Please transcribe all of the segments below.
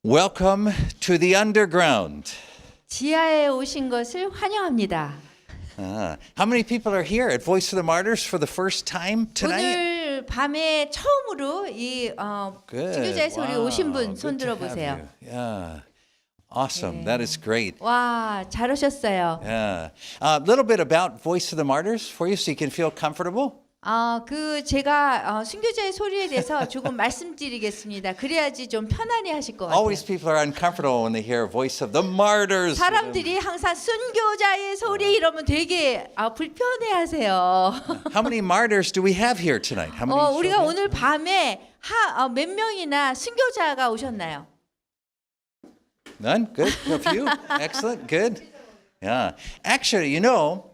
Welcome to the underground. 지하에 오신 것을 환영합니다. How many people are here at Voice of the Martyrs for the first time tonight? 오늘 밤에 처음으로 이 순교자의 소리 Wow. 오신 분 손 Good to have 들어보세요. you. Yeah. Awesome. That is great. 와, 잘 오셨어요. Yeah. A little bit about Voice of the Martyrs for you so you can feel comfortable. 제가 순교자의 소리에 대해서 조금 말씀드리겠습니다. 그래야지 좀 편안히 하실 것 같아요. Always people are uncomfortable when they hear Voice of the Martyrs. 사람들이 항상 순교자의 소리 이러면 되게 불편해하세요. How many martyrs do we have here tonight? How many? 우리가 show 오늘 밤에 몇 명이나 순교자가 오셨나요? None? Good. A few. Excellent. Good. Yeah. Actually, you know,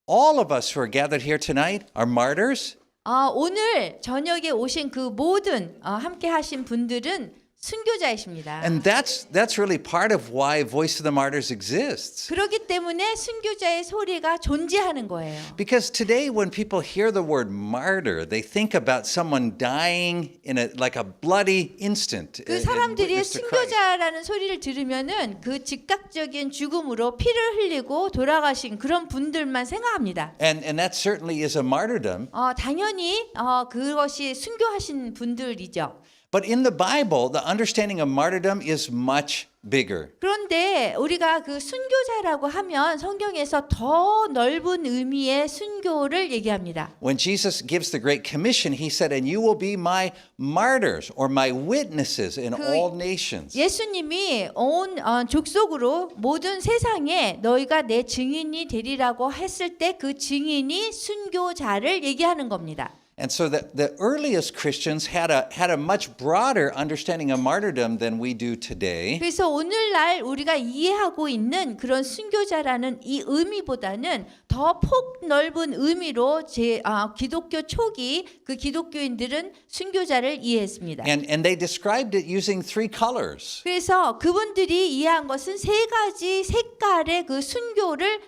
all of us who are gathered here tonight are martyrs. 오늘 저녁에 오신 그 모든 함께 하신 분들은 순교자이십니다. And that's really part of why Voice of the Martyrs exists. 그렇기 때문에 순교자의 소리가 존재하는 거예요. Because today when people hear the word martyr, they think about someone dying in like a bloody instant. 그 in 사람들이 witness to Christ. 순교자라는 소리를 들으면은 그 즉각적인 죽음으로 피를 흘리고 돌아가신 그런 분들만 생각합니다. And that certainly is a martyrdom. 당연히 그것이 순교하신 분들이죠. But in the Bible, the understanding of martyrdom is much bigger. 그런데 우리가 그 순교자라고 하면 성경에서 더 넓은 의미의 순교를 얘기합니다. When Jesus gives the Great Commission, he said, and you will be my martyrs or my witnesses in all nations. 예수님이 온 족속으로 모든 세상에 너희가 내 증인이 되리라고 했을 때 그 증인이 순교자를 얘기하는 겁니다. And so the earliest Christians had a much broader understanding of martyrdom than we do today. 그래서 오늘날 우리가 이해하고 있는 그런 순교자라는 이 의미보다는 더 폭넓은 의미로 기독교 초기 그 기독교인들은 순교자를 이해했습니다. And they described it using three colors. 그래서 그분들이 이해한 것은 세 가지 색깔의 그 순교를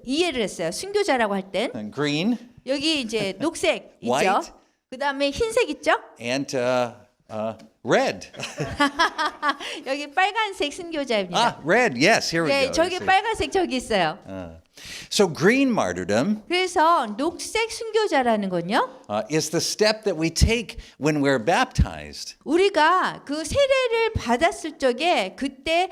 이해를 했어요. 순교자라고 할 땐 Green 여기 이제 녹색 있죠. White. 그다음에 흰색 있죠. and red. 여기 빨간색 순교자입니다. Red. Yes, here we 네, go. 저기 빨간색 저기 있어요. So green martyrdom 그래서 녹색 순교자라는 건요. is the step that we take when we're baptized. 우리가 그 세례를 받았을 적에 그때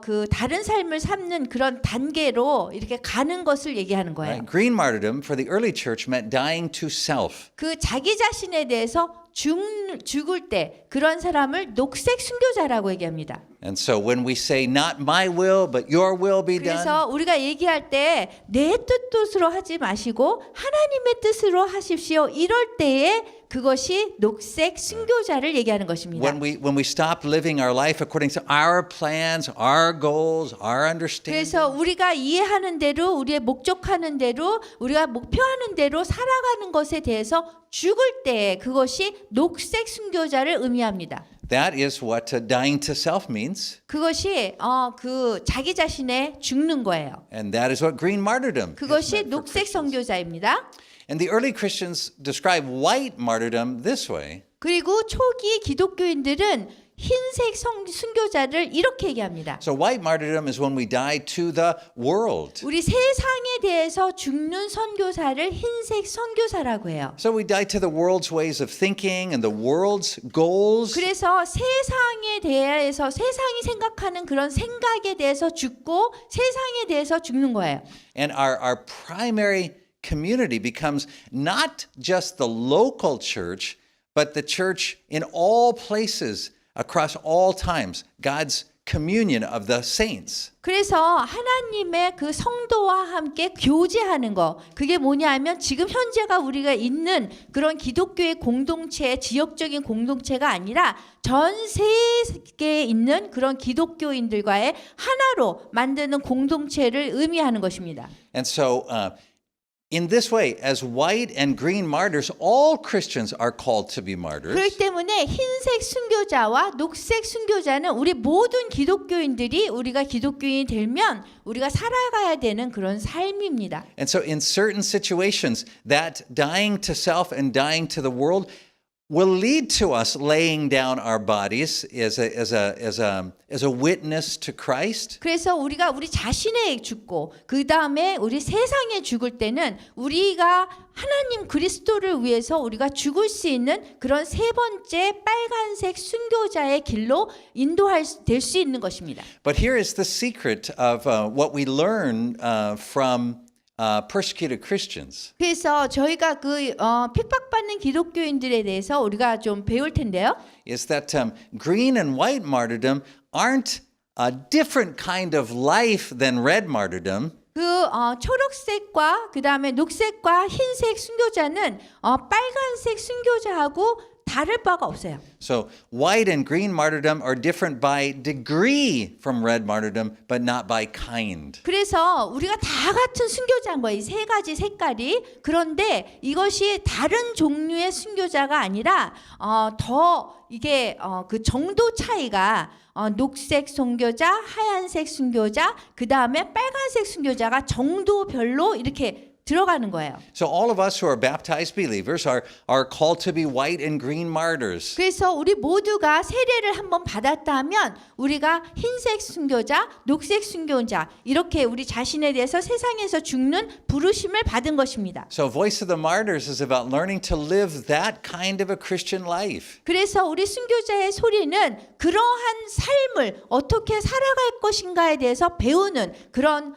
그 다른 삶을 삶는 그런 단계로 이렇게 가는 것을 얘기하는 거예요. Right? Green martyrdom for the early church meant dying to self. 그 자기 자신에 대해서 죽을 때 그런 사람을 녹색 순교자라고 얘기합니다. And so when we say not my will but your will be done, 그래서 우리가 얘기할 때 내 뜻으로 하지 마시고 하나님의 뜻으로 하십시오. 이럴 때에 그것이 녹색 순교자를 얘기하는 것입니다. when we stop living our life according to our plans, our goals, our understanding. 그래서 우리가 이해하는 대로 우리의 목적하는 대로 우리가 목표하는 대로 살아가는 것에 대해서 죽을 때 그것이 녹색 순교자를 의미합니다. That is what dying to self means. 그것이 그 자기 자신에 죽는 거예요. And that is what green martyrdom is 그것이 meant for 녹색 Christians. 선교자입니다. And the early Christians describe white martyrdom this way. 그리고 초기 기독교인들은 흰색 순교자를 이렇게 얘기합니다. So white martyrdom is when we die to the world. 우리 세상에 대해서 죽는 선교사를 흰색 선교사라고 해요. So we die to the world's ways of thinking and the world's goals. 그래서 세상에 대해서 세상이 생각하는 그런 생각에 대해서 죽고 세상에 대해서 죽는 거예요. And our primary community becomes not just the local church, but the church in all places across all times, God's communion of the saints. 그래서 하나님의 그 성도와 함께 교제하는 거 그게 뭐냐 하면 지금 현재가 우리가 있는 그런 기독교의 공동체 지역적인 공동체가 아니라 전 세계에 있는 그런 기독교인들과의 하나로 만드는 공동체를 의미하는 것입니다. And so in this way, as white and green martyrs, all Christians are called to be martyrs. 그렇기 때문에 흰색 순교자와 녹색 순교자는 우리 모든 기독교인들이 우리가 기독교인이 되면 우리가 살아가야 되는 그런 삶입니다. And so in certain situations, that dying to self and dying to the world will lead to us laying down our bodies as a witness to Christ. 그래서 우리가 우리 자신에 죽고 그 다음에 우리 세상에 죽을 때는 우리가 하나님 그리스도를 위해서 우리가 죽을 수 있는 그런 세 번째 빨간색 순교자의 길로 될 수 있는 것입니다. But here is the secret of what we learn from persecuted Christians. 그래서 저희가 핍박받는 기독교인들에 대해서 우리가 좀 배울 텐데요. Is that green and white martyrdom aren't a different kind of life than red martyrdom. 초록색과 그 다음에 녹색과 흰색 순교자는 빨간색 순교자하고 다를 바가 없어요. So white and green martyrdom are different by degree from red martyrdom, but not by kind. 그래서 우리가 다 같은 순교자인 거예요. 이 세 가지 색깔이. 그런데 이것이 다른 종류의 순교자가 아니라 더 이게 그 정도 차이가 녹색 순교자, 하얀색 순교자, 그 다음에 빨간색 순교자가 정도별로 이렇게 들어가는 거예요. So all of us who are baptized believers are called to be white and green martyrs. 그래서 우리 모두가 세례를 한번 받았다 하면 우리가 흰색 순교자, 녹색 순교자 이렇게 우리 자신에 대해서 세상에서 죽는 부르심을 받은 것입니다. So Voice of the Martyrs is about learning to live that kind of a Christian life. 그래서 우리 순교자의 소리는 그러한 삶을 어떻게 살아갈 것인가에 대해서 배우는 그런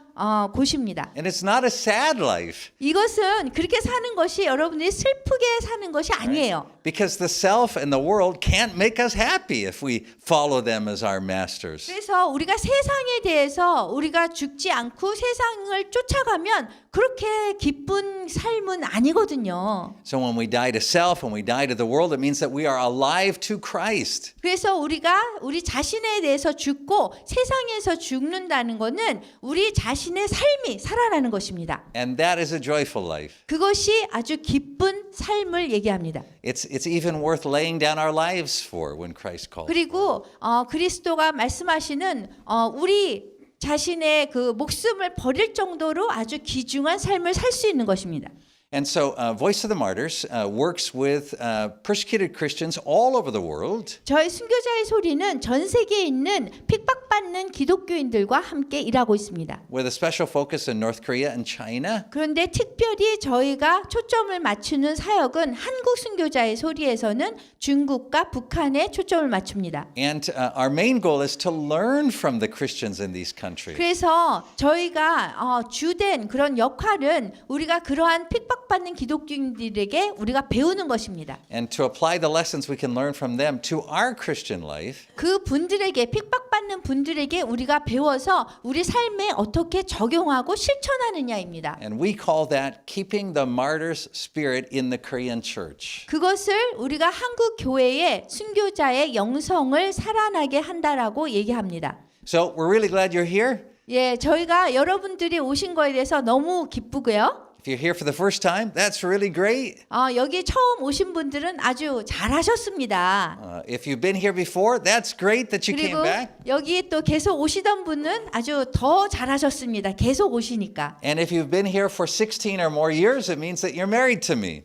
곳입니다. And it's not a sad life. 이것은 그렇게 사는 것이 여러분들이 슬프게 사는 것이 아니에요. Because the self and the world can't make us happy if we follow them as our masters. 그래서 우리가 세상에 대해서 우리가 죽지 않고 세상을 쫓아가면 그렇게 기쁜 삶은 아니거든요. So when we die to self, when we die to the world, it means that we are alive to Christ. 그래서 우리가 우리 자신에 대해서 죽고 세상에서 죽는다는 것은 우리 자신의 삶이 살아나는 것입니다. And that is a joyful life. 그것이 아주 기쁜 삶을 얘기합니다. It's even worth laying down our lives for when Christ calls. 그리고 그리스도가 말씀하시는 우리 자신의 그 목숨을 버릴 정도로 아주 귀중한 삶을 살 수 있는 것입니다. And so Voice of the Martyrs works with persecuted Christians all over the world. 저희 순교자의 소리는 전 세계에 있는 핍박받는 기독교인들과 함께 일하고 있습니다. With a special focus in North Korea and China. 그런데 특별히 저희가 초점을 맞추는 사역은 한국 순교자의 소리에서는 중국과 북한에 초점을 맞춥니다. And our main goal is to learn from the Christians in these countries. 그래서 저희가 주된 그런 역할은 우리가 그러한 핍박받는 기독교인들에게 우리가 배우는 것입니다. And to apply the lessons we can learn from them to our Christian life. 그 분들에게 핍박받는 분들에게 우리가 배워서 우리 삶에 어떻게 적용하고 실천하느냐입니다. And we call that keeping the martyr's spirit in the Korean church. 그것을 우리가 한국 교회의 순교자의 영성을 살아나게 한다라고 얘기합니다. So we're really glad you're here. 예, 저희가 여러분들이 오신 거에 대해서 너무 기쁘고요. If you're here for the first time, that's really great. 여기 처음 오신 분들은 아주 잘하셨습니다. If you've been here before, that's great that you came 그리고 back. 여기 또 계속 오시던 분은 아주 더 잘하셨습니다. 계속 오시니까. And if you've been here for 16 or more years, it means that you're married to me.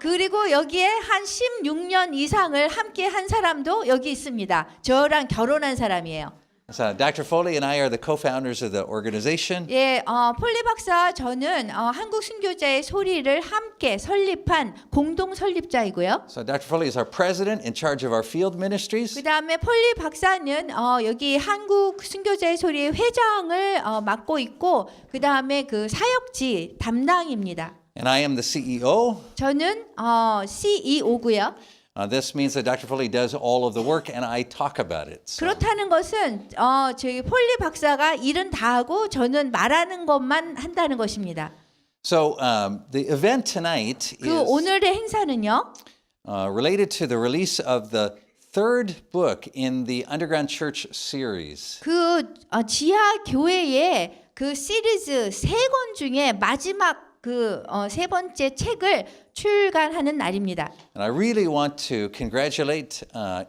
그리고 여기에 한 16년 이상을 함께 한 사람도 여기 있습니다. 저랑 결혼한 사람이에요. So Dr. Foley and I are the co-founders of the organization. 예, 폴리 박사 저는 한국 순교자의 소리를 함께 설립한 공동 설립자이고요. So Dr. Foley is our president in charge of our field ministries. 그다음에 폴리 박사는 여기 한국 순교자의 소리의 회장을 맡고 있고 그다음에 그 사역지 담당입니다. And I am the CEO. 저는 CEO고요. This means that Dr. Foley does all of the work and I talk about it. So. 그렇다는 것은 저희 폴리 박사가 일은 다 하고 저는 말하는 것만 한다는 것입니다. So the event tonight 그 is 오늘의 행사는요. related to the release of the third book in the Underground Church series. 그 지하 교회의 그 시리즈 3권 중에 마지막 그 세 번째 책을 출간하는 날입니다. And I really want to congratulate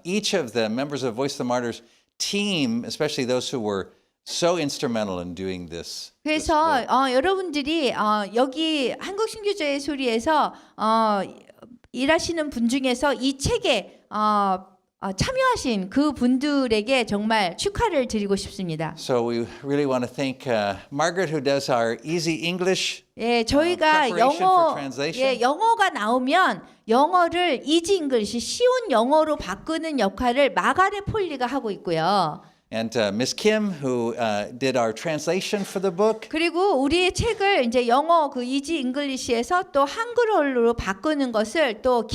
each of the members of Voice of the Martyrs team, especially those who were so instrumental in doing this. 그래서 여러분들이 여기 한국 순교자의 소리에서 일하시는 분 중에서 이 책에 참여하신 그 분들에게 정말 축하를 드리고 싶습니다. So we really want to thank Margaret, who does our Easy English. 예, 저희가 preparation for translation. 영어가 나오면 영어를 이지 잉글리시 쉬운 영어로 바꾸는 역할을 마가렛 폴리가 하고 있고요. And Miss Kim, who did our translation for the book. 그리고 우리의 책을 이제 영어 그 이지 잉글리시에서 또 한글어로 바꾸는 것을 또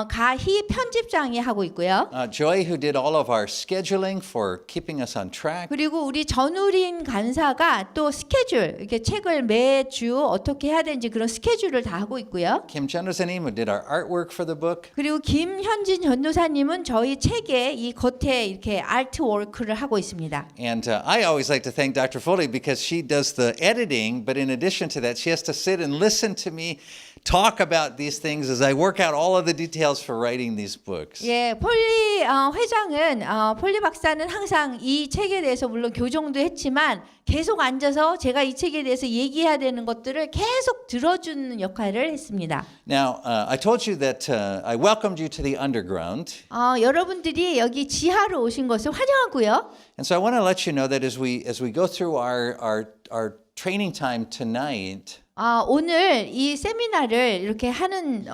가희 편집장이 하고 있고요. Joy, who did all of our scheduling for keeping us on track. 그리고 우리 전우린 간사가 또 스케줄, 이렇게 책을 매주 어떻게 해야 되는지 그런 스케줄을 다 하고 있고요. Kim Chandosa님, who did our artwork for the book. 그리고 김현진 전도사님은 저희 책에 이 겉에 이렇게 아트 워크를 하고 있습니다. And I always like to thank Dr. Foley because she does the editing, but in addition to that, she has to sit and listen to me talk about these things as I work out all of the details for writing these books. 예, 폴리 회장은 폴리 박사는 항상 이 책에 대해서 물론 교정도 했지만 계속 앉아서 제가 이 책에 대해서 얘기해야 되는 것들을 계속 들어주는 역할을 했습니다. Now, I told you that I welcomed you to the underground. 여러분들이 여기 지하로 오신 것을 환영하고요. And so I want to let you know that as we go through our training time tonight, 오늘 이 세미나를 이렇게 하는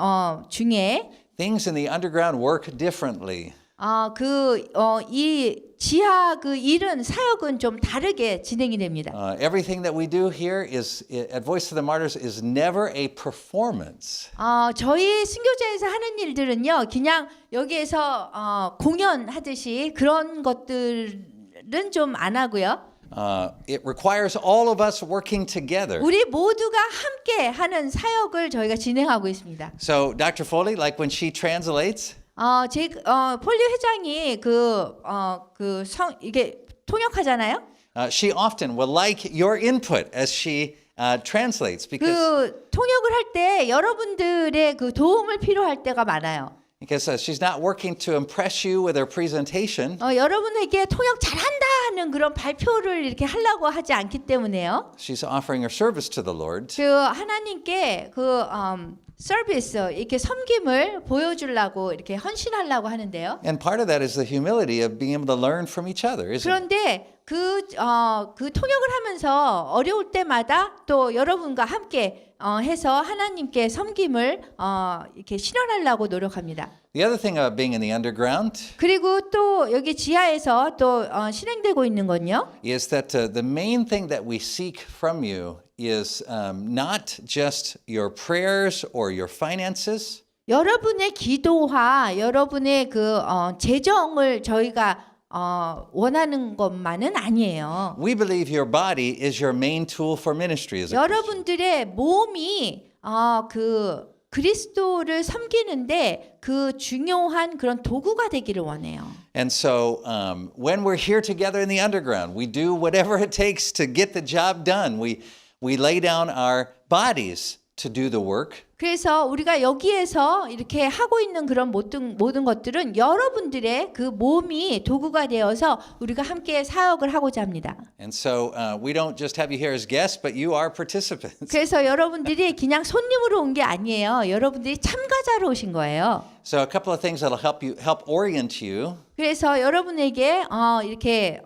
중에 things in the underground work differently. 이 지하 그 일은 사역은 좀 다르게 진행이 됩니다. Everything that we do here is at Voice of the Martyrs is never a performance. 저희 순교자에서 하는 일들은요, 그냥 여기에서 공연하듯이 그런 것들은 좀 안 하고요. It requires all of us working together. 우리 모두가 함께 하는 사역을 저희가 진행하고 있습니다. So Dr. Foley, like when she translates, 폴리 회장이 이게 통역하잖아요. she often will like your input as she translates because 그 통역을 할 때 여러분들의 그 도움을 필요할 때가 많아요. she's not working to impress you with her presentation. 여러분에게 통역 잘한다 하는 그런 발표를 이렇게 하려고 하지 않기 때문에요. She's offering her service to the Lord. 그 하나님께 서비스 이렇게 섬김을 보여주려고 이렇게 헌신하려고 하는데요. And part of that is the humility of being able to learn from each other, isn't it? 그런데 그 통역을 하면서 어려울 때마다 또 여러분과 함께 해서 하나님께 섬김을 이렇게 실현하려고 노력합니다. The other thing about being in the underground 그리고 또 여기 지하에서 또 실행되고 있는 건요. is that the main thing that we seek from you is not just your prayers or your finances. 여러분의 기도와 여러분의 그 재정을 저희가 원하는 것만은 아니에요. We believe your body is your main tool for ministry as a Christian. 여러분들의 몸이 그 그리스도를 섬기는데 그 중요한 그런 도구가 되기를 원해요. And so when we're here together in the underground, we do whatever it takes to get the job done. We lay down our bodies to do the work. 그래서 우리가 여기에서 이렇게 하고 있는 그런 모든 것들은 여러분들의 그 몸이 도구가 되어서 우리가 함께 사역을 하고자 합니다. And so we don't just have you here as guests, but you are participants. 그래서 여러분들이 그냥 손님으로 온 게 아니에요. 여러분들이 참가자로 오신 거예요. So a couple of things that'll help orient you. 그래서 여러분에게 이렇게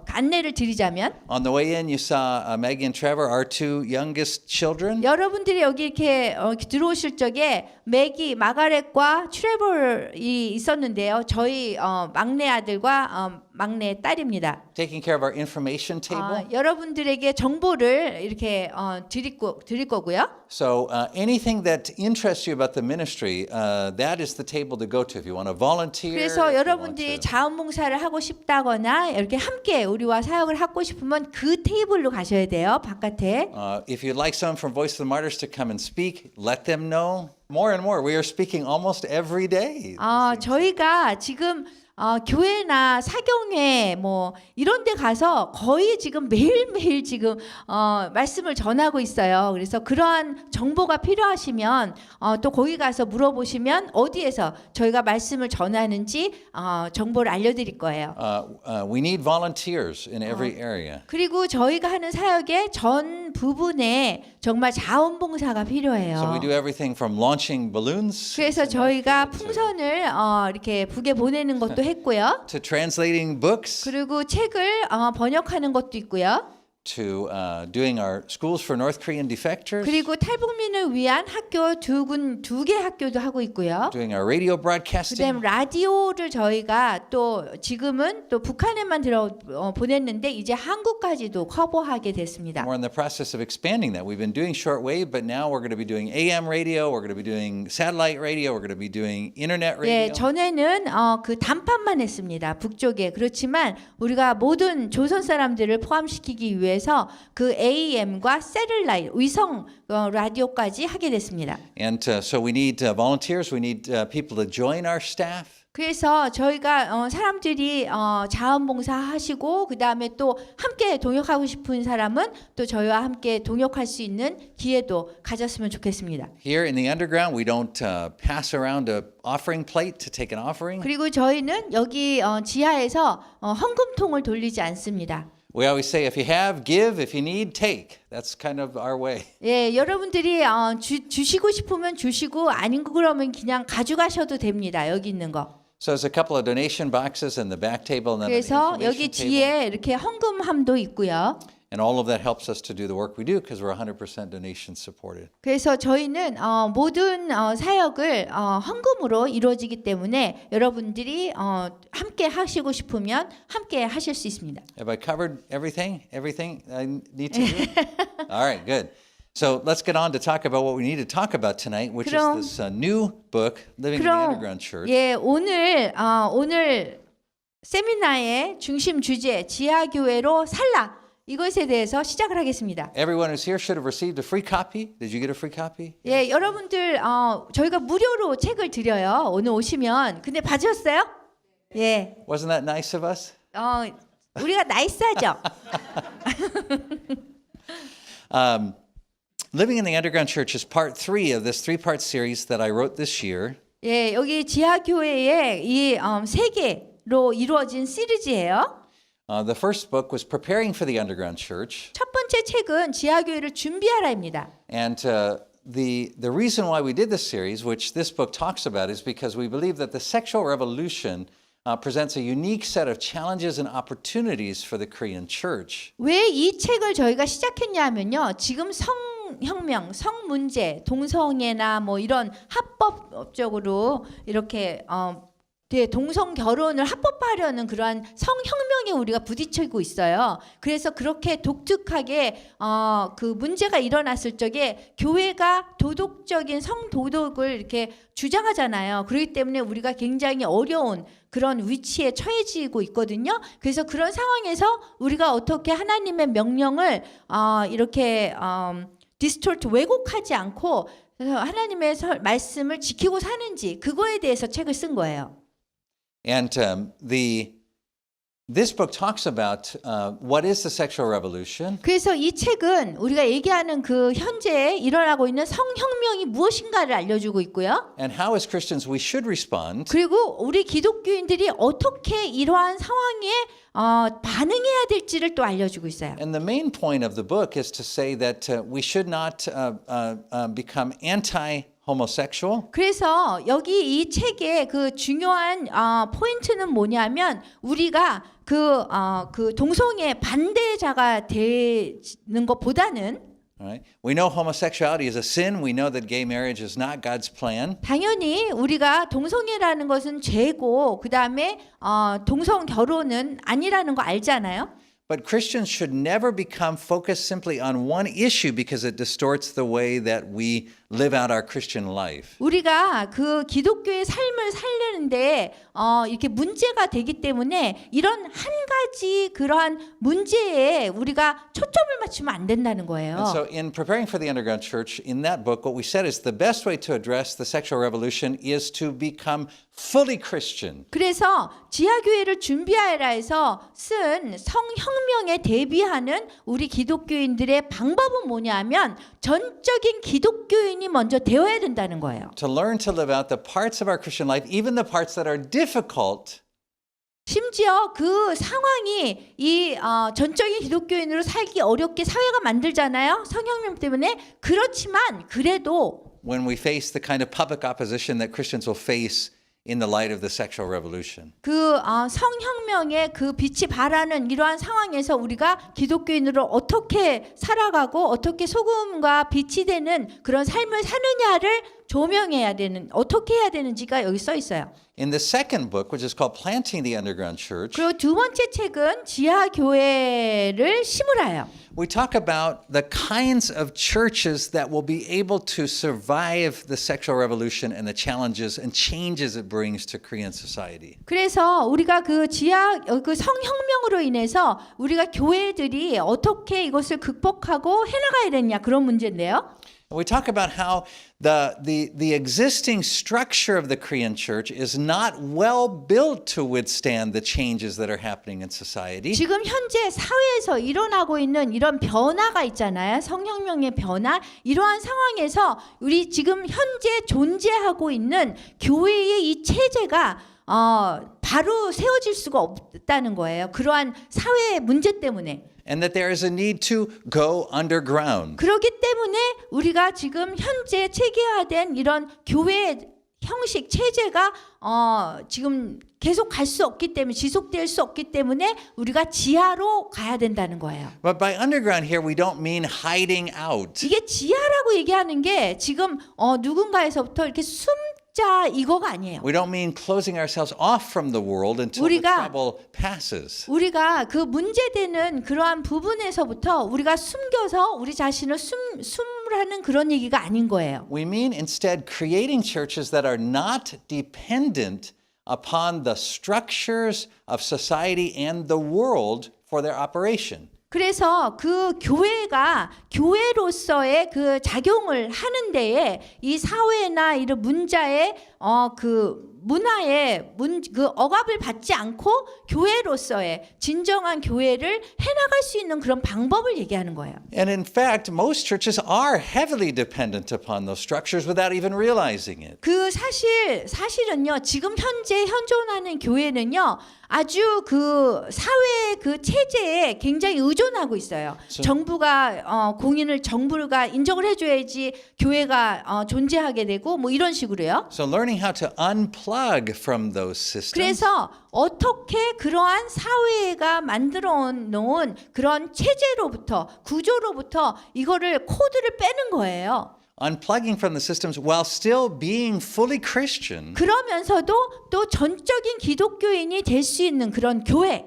안내를 드리자면 On the way in, you saw Maggie and Trevor, our two youngest children. 여러분들이 여기 이렇게 들어오실 적에 매기, 마가렛과 트레버이 있었는데요. 저희 막내 아들과 막내 딸입니다. Taking care of our information table. 여러분들에게 정보를 이렇게 드릴 거고요. So anything that interests you about the ministry, that is the table to go to if you want to volunteer. 그래서 if you want 여러분들이 to- 자원봉사를 하고 싶다거나 이렇게 함께 우리와 사역을 하고 싶으면 그 테이블로 가셔야 돼요. 바깥에. If you'd like someone from Voice of the Martyrs to come and speak, let them know. More and more, we are speaking almost every day. 저희가 지금 교회나 사경회 뭐 이런 데 가서 거의 지금 매일매일 지금 말씀을 전하고 있어요. 그래서 그러한 정보가 필요하시면 또 거기 가서 물어보시면 어디에서 저희가 말씀을 전하는지 정보를 알려드릴 거예요. We need volunteers in every area. 그리고 저희가 하는 사역의 전 부분에 정말 자원봉사가 필요해요. So we do everything from launching balloons 그래서 저희가 풍선을 이렇게 북에 보내는 것도 했고요. to translating books 그리고 책을 번역하는 것도 있고요. to doing our schools for North Korean defectors, 그리고 탈북민을 위한 학교 두 개 학교도 하고 있고요. doing our radio 그다음 broadcasting. 라디오를 저희가 또 지금은 또 북한에만 보냈는데 이제 한국까지도 커버하게 됐습니다. We're in the process of expanding that. We've been doing shortwave, but now we're going to be doing AM radio, we're going to be doing satellite radio, we're going to be doing internet 예, radio. 전에는 그 단판만 했습니다. 북쪽에. 그렇지만 우리가 모든 조선 사람들을 포함시키기 위해서 그 AM과 세틀라이트 위성 라디오까지 하게 됐습니다. And so we need volunteers, we need people to join our staff. 그래서 저희가 사람들이 자원봉사 하시고 그 다음에 또 함께 동역하고 싶은 사람은 또 저희와 함께 동역할 수 있는 기회도 가졌으면 좋겠습니다. Here in the underground, we don't pass around a offering plate to take an offering. 그리고 저희는 여기 지하에서 헌금통을 돌리지 않습니다. We always say, if you have, give. If you need, take. That's kind of our way. 예, 여러분들이 주시고 싶으면 주시고 아닌 거 그러면 그냥 가져가셔도 됩니다. 여기 있는 거. So there's a couple of donation boxes in the back table and then an 그래서 information 여기 table. 뒤에 이렇게 헌금함도 있고요. And all of that helps us to do the work we do because we're 100% donation supported. 그래서 저희는 모든 사역을 헌금으로 이루어지기 때문에 여러분들이 함께 하시고 싶으면 함께 하실 수 있습니다. Have I covered everything? Everything I need to do? All right, good. So let's get on to talk about what we need to talk about tonight, which 그럼- is this new book, Living in the Underground Church. 예, 오늘 세미나의 중심 주제 지하교회로 살라 이것에 대해서 시작을 하겠습니다. Everyone who's here should have received a free copy. Did you get a free copy? 예, 여러분들 저희가 무료로 책을 드려요. 오늘 오시면. 근데 받으셨어요? 예. Wasn't that nice of us? 우리가 나이스하죠. Living in the Underground Church is part 3 of this 3-part series that I wrote this year. 예, 여기 지하교회의 이 세 개로 이루어진 시리즈예요. The first book was Preparing for the Underground Church. 첫 번째 책은 지하교회를 준비하라입니다. And the reason why we did this series, which this book talks about, is because we believe that the sexual revolution presents a unique set of challenges and opportunities for the Korean church. 왜 이 책을 저희가 시작했냐면요. 지금 성혁명, 성문제, 동성애나 뭐 이런 합법적으로 이렇게 동성 결혼을 합법화하려는 그러한 성혁명에 우리가 부딪히고 있어요. 그래서 그렇게 독특하게 그 문제가 일어났을 적에 교회가 도덕적인 성도덕을 이렇게 주장하잖아요. 그렇기 때문에 우리가 굉장히 어려운 그런 위치에 처해지고 있거든요. 그래서 그런 상황에서 우리가 어떻게 하나님의 명령을 이렇게 디스토트 왜곡하지 않고 하나님의 말씀을 지키고 사는지 그거에 대해서 책을 쓴 거예요. And this book talks about what is the sexual revolution, 그래서 이 책은 우리가 얘기하는 그 현재 일어나고 있는 성혁명이 무엇인가를 알려주고 있고요. and how as Christians we should respond, 그리고 우리 기독교인들이 어떻게 이러한 상황에 반응해야 될지를 또 알려주고 있어요. and the main point of the book is to say that we should not become anti-homosexual. 그래서 여기 이 책의 그 중요한 포인트는 뭐냐면 우리가 그 동성애 반대자가 되는 것보다는 Right? We know homosexuality is a sin. We know that gay marriage is not God's plan. 당연히 우리가 동성애라는 것은 죄고 그 다음에 동성 결혼은 아니라는 거 알잖아요. But Christians should never become focused simply on one issue because it distorts the way that we live out our Christian life. 우리가 그 기독교의 삶을 살려는데 이렇게 문제가 되기 때문에 이런 한 가지 그러한 문제에 우리가 초점을 맞추면 안 된다는 거예요. And so, in preparing for the underground church, in that book, what we said is the best way to address the sexual revolution is to become fully Christian. 그래서 지하교회를 준비하라 해서 쓴 성혁명에 대비하는 우리 기독교인들의 방법은 뭐냐면 전적인 기독교인이 먼저 되어야 된다는 거예요. To learn to live out the parts of our Christian life, even the parts that are difficult, 심지어 그 상황이 이 전적인 기독교인으로 살기 어렵게 사회가 만들잖아요. 성혁명 때문에. 그렇지만 그래도 when we face the kind of public opposition that Christians will face in the light of the sexual revolution. 그 성혁명의 그 빛이 발하는 이러한 상황에서 우리가 기독교인으로 어떻게 살아가고 어떻게 소금과 빛이 되는 그런 삶을 사느냐를 조명해야 되는 어떻게 해야 되는지가 여기 써 있어요. In the second book, which is called Planting the Underground Church, 그리고 두 번째 책은 지하 교회를 심으라요. we talk about the kinds of churches that will be able to survive the sexual revolution and the challenges and changes it brings to Korean society. 그래서 우리가 그 성혁명으로 인해서 우리가 교회들이 어떻게 이것을 극복하고 해나가야 되냐 그런 문제인데요. We talk about how the existing structure of the Korean church is not well built to withstand the changes that are happening in society. 지금 현재 사회에서 일어나고 있는 이런 변화가 있잖아요. 성혁명의 변화. 이러한 상황에서 우리 지금 현재 존재하고 있는 교회의 이 체제가 바로 세워질 수가 없다는 거예요. 그러한 사회의 문제 때문에. And that there is a need to go underground. 그렇기 때문에 우리가 지금 현재 체계화된 이런 교회 형식 체제가 지금 계속 갈 수 없기 때문에 지속될 수 없기 때문에 우리가 지하로 가야 된다는 거예요. But by underground here, we don't mean hiding out. 이게 지하라고 얘기하는 게 지금 누군가에서부터 이렇게 숨자 이거가 아니에요. We don't mean closing ourselves off from the world until the trouble passes. 우리가 그 문제되는 그러한 부분에서부터 우리가 숨겨서 우리 자신을 숨으라는 그런 얘기가 아닌 거예요. We mean instead creating churches that are not dependent upon the structures of society and the world for their operation. 그래서 그 교회가 교회로서의 그 작용을 하는 데에 이 사회나 이런 문자의 그 문화의 그 억압을 받지 않고 교회로서의 진정한 교회를 해나갈 수 있는 그런 방법을 얘기하는 거예요. And in fact, most churches are heavily dependent upon those structures without even realizing it. 그 사실은요. 지금 현재 현존하는 교회는요. 아주 그 사회 그 체제에 굉장히 의존하고 있어요. 정부가 정부가 인정을 해줘야지 교회가 존재하게 되고 뭐 이런 식으로요. So learning how to unplug from those systems. 그래서 어떻게 그러한 사회가 만들어 놓은 그런 체제로부터 구조로부터 이거를 코드를 빼는 거예요. Unplugging from the systems while still being fully Christian 그러면서도 또 전적인 기독교인이 될 수 있는 그런 교회.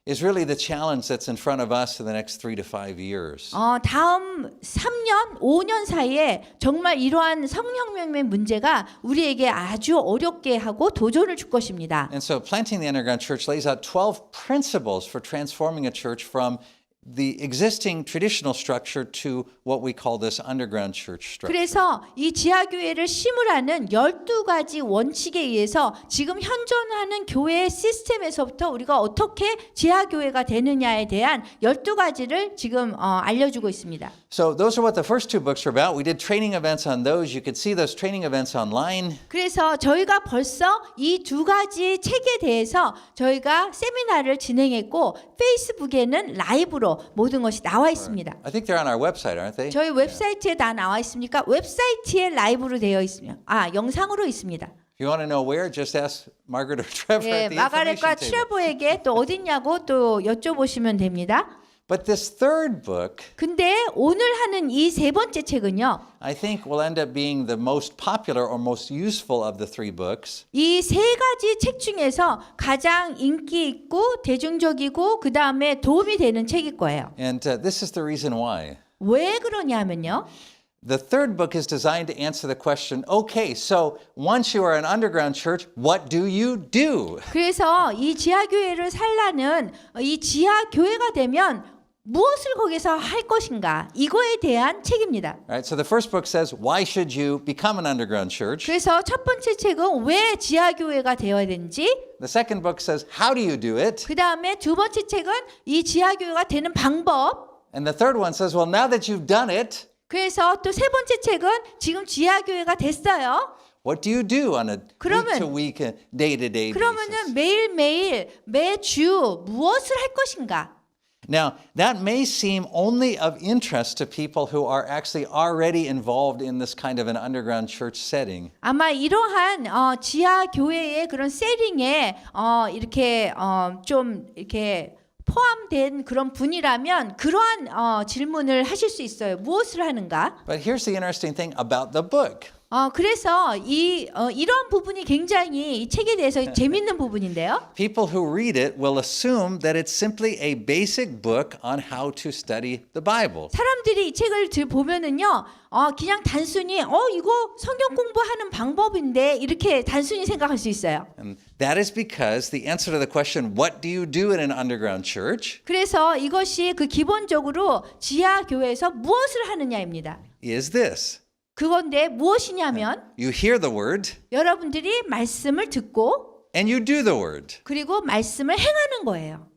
is really the challenge that's in front of us in the next 3 to 5 years. 다음 3년, 5년 사이에 정말 이러한 성혁명의 문제가 우리에게 아주 어렵게 하고 도전을 줄 것입니다. And so Planting the Underground Church lays out 12 principles for transforming a church from the existing traditional structure to what we call this underground church structure. 그래서 이 지하교회를 심으라는 12가지 원칙에 의해서 지금 현존하는 교회 시스템에서부터 우리가 어떻게 지하교회가 되느냐에 대한 12가지를 지금 알려주고 있습니다. So those are what the first two books are about. We did training events on those. You could see those training events online. 그래서 저희가 벌써 이 두 가지 책에 대해서 저희가 세미나를 진행했고 페이스북에는 라이브로 모든 것이 나와 있습니다. I think they're on our website, aren't they? 저희 웹사이트에 다 나와 있습니까? 웹사이트에 라이브로 되어 있으면 영상으로 있습니다. If you want to know where, just ask Margaret or Trevor 예, at the 마가렛과 information table. 트레버에게 또 어딨냐고 또 여쭤보시면 됩니다. But this third book, 근데 오늘 하는 이 세 번째 책은요. I think will end up being the most popular or most useful of the three books. 이 세 가지 책 중에서 가장 인기 있고 대중적이고 그 다음에 도움이 되는 책일 거예요. And this is the reason why. 왜 그러냐면요. The third book is designed to answer the question, okay, so once you are an underground church, what do you do? 그래서 이 지하교회를 살라는 이 지하교회가 되면 무엇을 거기서 할 것인가? 이거에 대한 책입니다. All right, so the first book says, why should you become an underground church? 그래서 첫 번째 책은 왜 지하교회가 되어야 되는지, The second book says, how do you do it? 그 다음에 두 번째 책은 이 지하교회가 되는 방법, And the third one says, well, now that you've done it, 그래서 또 세 번째 책은 지금 지하교회가 됐어요. what do you do on a 그러면- week-to-week, day-to-day basis? 그러면은 매일매일, 매주 무엇을 할 것인가? Now, that may seem only of interest to people who are actually already involved in this kind of an underground church setting. 아마 이러한 지하 교회의 그런 세팅에 이렇게 좀 이렇게 포함된 그런 분이라면 그러한 질문을 하실 수 있어요. 무엇을 하는가? But here's the interesting thing about the book. 그래서 이런 부분이 굉장히 이 책에 대해서 재밌는 부분인데요. People who read it will assume that it's simply a basic book on how to study the Bible. 사람들이 이 책을 보면은요, 그냥 단순히 이거 성경 공부하는 방법인데 이렇게 단순히 생각할 수 있어요. And that is because the answer to the question, what do you do in an underground church, 그래서 이것이 그 기본적으로 지하 교회에서 무엇을 하느냐입니다. is this. 그건데 무엇이냐면 You hear the word 여러분들이 말씀을 듣고 and you do the word. 그리고 말씀을 행하는 거예요.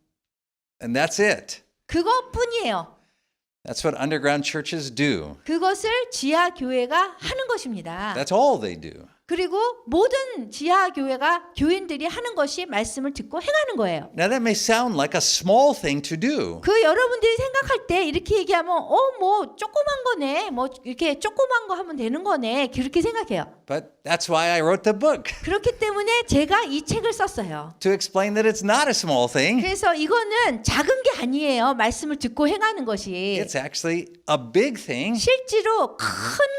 And that's it. 그것뿐이에요. That's what underground churches do. 그것을 지하 교회가 하는 것입니다. That's all they do. 그리고 모든 지하 교회가 교인들이 하는 것이 말씀을 듣고 행하는 거예요. Now that may sound like a small thing to do. 그 여러분들이 생각할 때 이렇게 얘기하면 뭐 조그만 거네. 뭐 이렇게 조그만 거 하면 되는 거네. 그렇게 생각해요. But that's why I wrote the book, 그렇기 때문에 제가 이 책을 썼어요. to explain that it's not a small thing. 그래서 이거는 작은 게 아니에요. 말씀을 듣고 행하는 것이. It's actually a big thing. 실제로 큰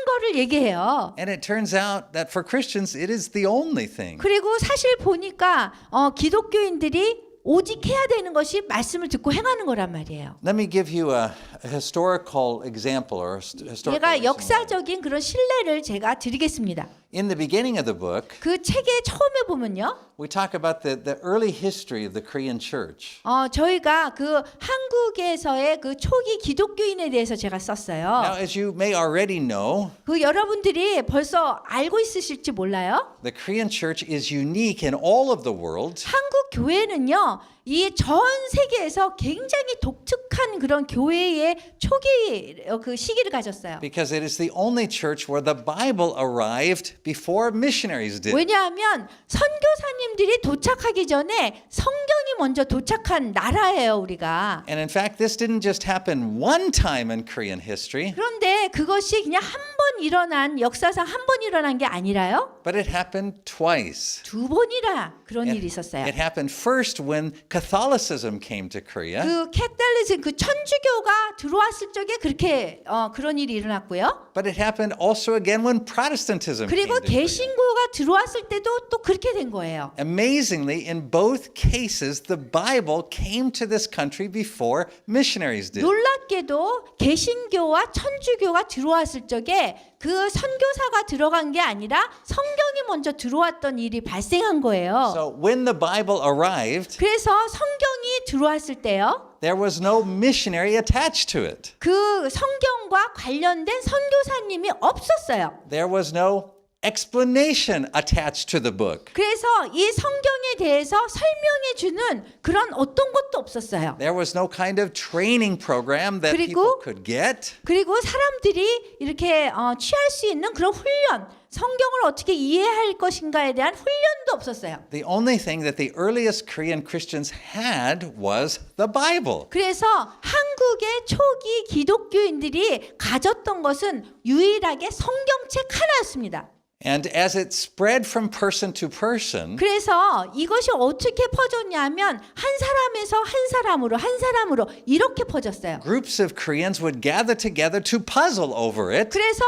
거를 얘기해요. And it turns out that for Christians, it is the only thing. 그리고 사실 보니까 기독교인들이 오직 해야 되는 것이 말씀을 듣고 행하는 거란 말이에요. Let me give you a historical example or historical. 제가 역사적인 그런 신뢰를 제가 드리겠습니다. In the beginning of the book, 그 책의 처음에 보면요. we talk about the early history of the Korean church. 저희가 그 한국에서의 그 초기 기독교인에 대해서 제가 Now, 썼어요. as you may already know, 그 여러분들이 벌써 알고 있으실지 몰라요. the Korean church is unique in all of the world 한국 교회는요. 이 전 세계에서 굉장히 독특한 그런 교회의 초기 그 시기를 가졌어요. because it is the only church where the Bible arrived before missionaries did. 왜냐하면 선교사님들이 도착하기 전에 성경이 먼저 도착한 나라예요, 우리가. And in fact, this didn't just happen one time in Korean history, 그런데 그것이 그냥 한 번 일어난 역사상 한 번 일어난 게 아니라요. but it happened twice. 두 번이나 그런 일이 있었어요. It happened first when Catholicism came to Korea, 그 캐톨리즘 그 천주교가 들어왔을 적에 그렇게 그런 일이 일어났고요. but it happened also again when Protestantism came 그리고 to Korea. 개신교가 들어왔을 때도 또 그렇게 된 거예요. Amazingly, in both cases, the Bible came to this country before missionaries did. 놀랍게도 개신교와 천주교가 들어왔을 적에 그 선교사가 들어간 게 아니라 성경이 먼저 들어왔던 일이 발생한 거예요. So when the Bible arrived, 그래서 성경이 들어왔을 때요. there was no missionary attached to it. 그 성경과 관련된 선교사님이 없었어요. There was no explanation attached to the book. 그래서 이 성경에 대해서 설명해 주는 그런 어떤 것도 없었어요. There was no kind of training program that people 그리고- could get. 그리고 사람들이 이렇게 취할 수 있는 그런 훈련, 성경을 어떻게 이해할 것인가에 대한 훈련도 없었어요. The only thing that the earliest Korean Christians had was the Bible. 그래서 한국의 초기 기독교인들이 가졌던 것은 유일하게 성경책 하나였습니다. And as it spread from person to person, 그래서 이것이 어떻게 퍼졌냐면 한 사람에서 한 사람으로 한 사람으로 이렇게 퍼졌어요. groups of Koreans would gather together to puzzle over it. 그래서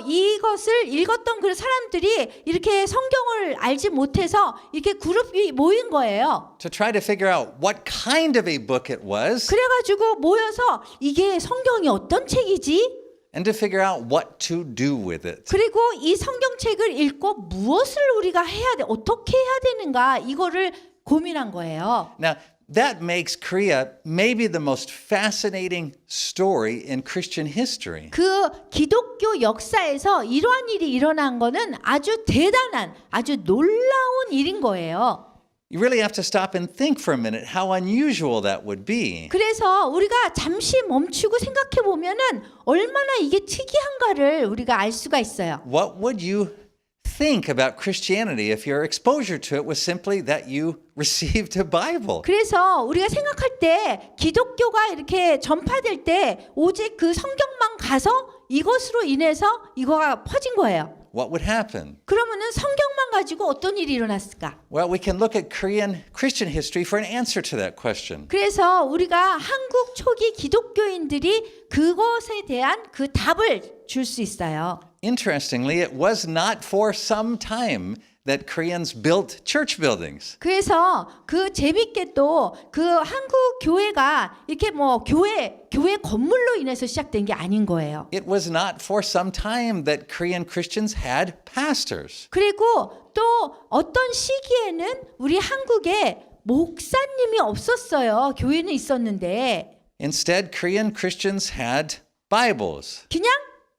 이것을 읽었던 그 사람들이 이렇게 성경을 알지 못해서 이렇게 그룹이 모인 거예요. To try to figure out what kind of a book it was. 그래가지고 모여서 이게 성경이 어떤 책이지? and to figure out what to do with it. 그리고 이 성경책을 읽고 무엇을 우리가 해야 돼, 어떻게 해야 되는가 이거를 고민한 거예요. Now, that makes Korea maybe the most fascinating story in Christian history. 그 기독교 역사에서 이러한 일이 일어난 거는 아주 대단한, 아주 놀라운 일인 거예요. You really have to stop and think for a minute how unusual that would be. 그래서 우리가 잠시 멈추고 생각해 보면은 얼마나 이게 특이한가를 우리가 알 수가 있어요. What would you think about Christianity if your exposure to it was simply that you received a Bible? 그래서 우리가 생각할 때 기독교가 이렇게 전파될 때 오직 그 성경만 가서 이것으로 인해서 이거가 퍼진 거예요. What would happen? 그러면은 성경만 가지고 어떤 일이 일어났을까? Well, we can look at Korean Christian history for an answer to that question. 그래서 우리가 한국 초기 기독교인들이 그것에 대한 그 답을 줄 수 있어요. Interestingly, it was not for some time that Koreans built church buildings. 그래서 그 재밌게도 그 한국 교회가 이렇게 뭐 교회 건물로 인해서 시작된 게 아닌 거예요. It was not for some time that Korean Christians had pastors. 그리고 또 어떤 시기에는 우리 한국에 목사님이 없었어요. 교회는 있었는데 Instead, Korean Christians had Bibles. 그냥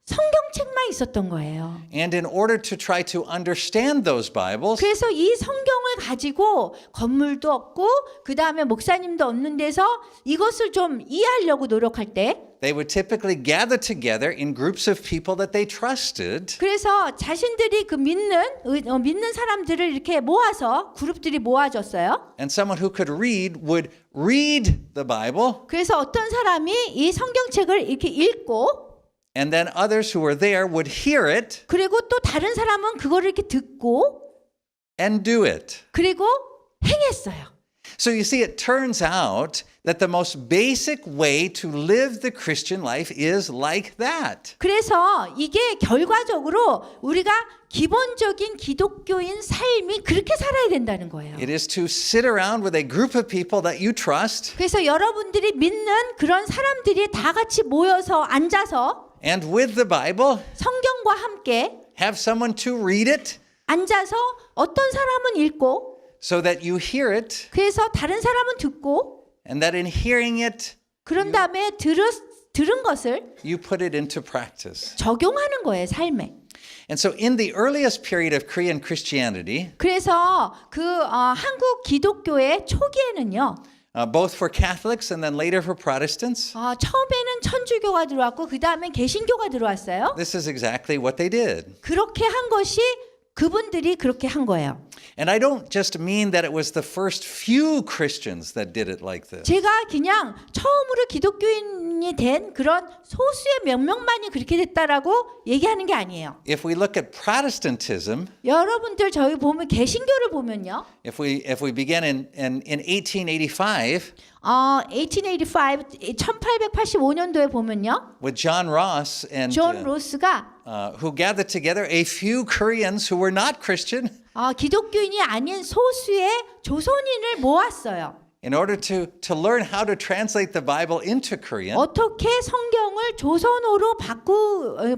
성경책만 있었던 거예요. And in order to try to understand those Bibles, 그래서 이 성경을 가지고 건물도 없고 그 다음에 목사님도 없는 데서 이것을 좀 이해하려고 노력할 때 they would typically gather together in groups of people that they trusted. 그래서 자신들이 그 믿는 사람들을 이렇게 모아서 그룹들이 모아졌어요. And someone who could read would read the Bible, 그래서 어떤 사람이 이 성경책을 이렇게 읽고 and then others who were there would hear it 그리고 또 다른 사람은 그거를 이렇게 듣고 and do it. 그리고 행했어요. So you see, it turns out that the most basic way to live the Christian life is like that. 그래서 이게 결과적으로 우리가 기본적인 기독교인 삶이 그렇게 살아야 된다는 거예요. It is to sit around with a group of people that you trust 그래서 여러분들이 믿는 그런 사람들이 다 같이 모여서 앉아서 and with the Bible, 성경과 함께 have someone to read it 앉아서 어떤 사람은 읽고 so that you hear it, 그래서 다른 사람은 듣고 and that in hearing it, 그런 다음에 들은 것을 you put it into practice. 적용하는 거예요, 삶에. And so in the earliest period of Korean Christianity, 그래서 그 한국 기독교의 초기에는요. both for Catholics and then later for Protestants, 처음에는 천주교가 들어왔고 그 다음엔 개신교가 들어왔어요. this is exactly what they did. 그렇게 한 것이 그분들이 그렇게 한 거예요. And I don't just mean that it was the first few Christians that did it like this. 제가 그냥 처음으로 기독교인이 된 그런 소수의 몇 명만이 그렇게 됐다라고 얘기하는 게 아니에요. If we look at Protestantism, 여러분들 저희 보면 개신교를 보면요. if we begin in 1885 1885년도에 보면요. with John Ross and 존 로스가 who gathered together a few Koreans who were not Christian 기독교인이 아닌 소수의 조선인을 모았어요. in order to learn how to translate the Bible into Korean. 어떻게 성경을 조선어로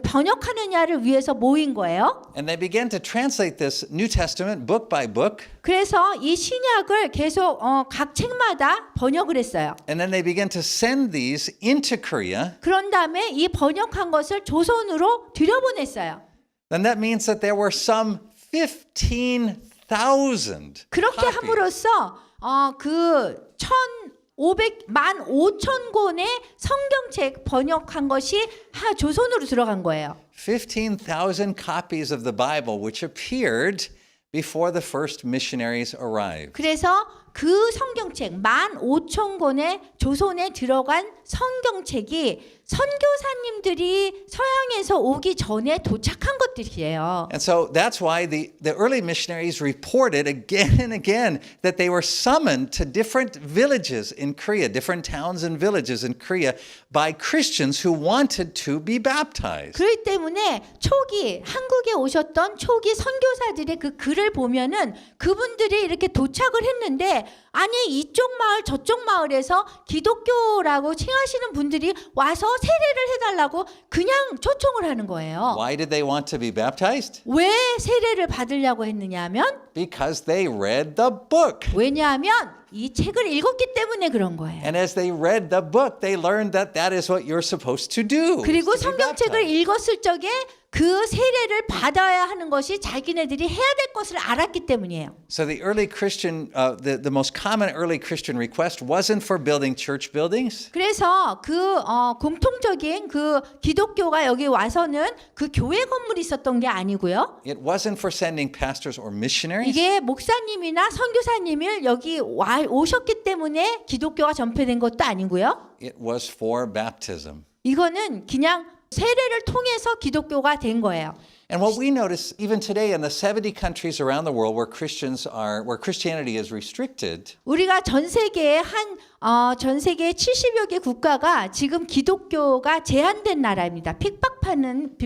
번역하느냐를 위해서 모인 거예요. And they began to translate this New Testament book by book. 그래서 이 신약을 계속 각 책마다 번역을 했어요. And then they began to send these into Korea. 그런 다음에 이 번역한 것을 조선으로 들여보냈어요. Then that means that there were some 15,000 그렇게 copies. 함으로써 그 15,000권의 성경책 번역한 것이 조선으로 들어간 거예요. 15,000 copies of the Bible which appeared before the first missionaries arrived. 그래서 그 성경책 15,000권의 조선에 들어간 성경책이 선교사님들이 서양에서 오기 전에 도착한 것들이에요. And so that's why the early missionaries reported again and again that they were summoned to different villages in Korea, different towns and villages in Korea by Christians who wanted to be baptized. 그렇기 때문에 초기 한국에 오셨던 초기 선교사들의 그 글을 보면은 그분들이 이렇게 도착을 했는데 하는데 아니 이쪽 마을 저쪽 마을에서 기독교라고 칭하시는 분들이 와서 세례를 해달라고 그냥 초청을 하는 거예요. Why did they want to be baptized? 왜 세례를 받으려고 했느냐 하면 Because they read the book. 왜냐하면 이 책을 읽었기 때문에 그런 거예요. And as they read the book, they learned that that is what you're supposed to do. 그리고 is to be 성경책을 baptized. 읽었을 적에 그 세례를 받아야 하는 것이 자기네들이 해야 될 것을 알았기 때문이에요. So the early Christian, the most common early Christian request wasn't for building church buildings. 그래서 그 공통적인 그 기독교가 여기 와서는 그 교회 건물이 있었던 게 아니고요. It wasn't for sending pastors or missionaries. 이게 목사님이나 선교사님을 여기 오셨기 때문에 기독교가 전폐된 것도 아니고요. It was for baptism. 이거는 그냥 세례를 통해서 기독교가 된 거예요. And what we notice even today in the 70 countries around the world where Christianity is restricted, 우리가 전 세계에 전 세계 70여 개 국가가 지금 기독교가 제한된 나라입니다. 비박하는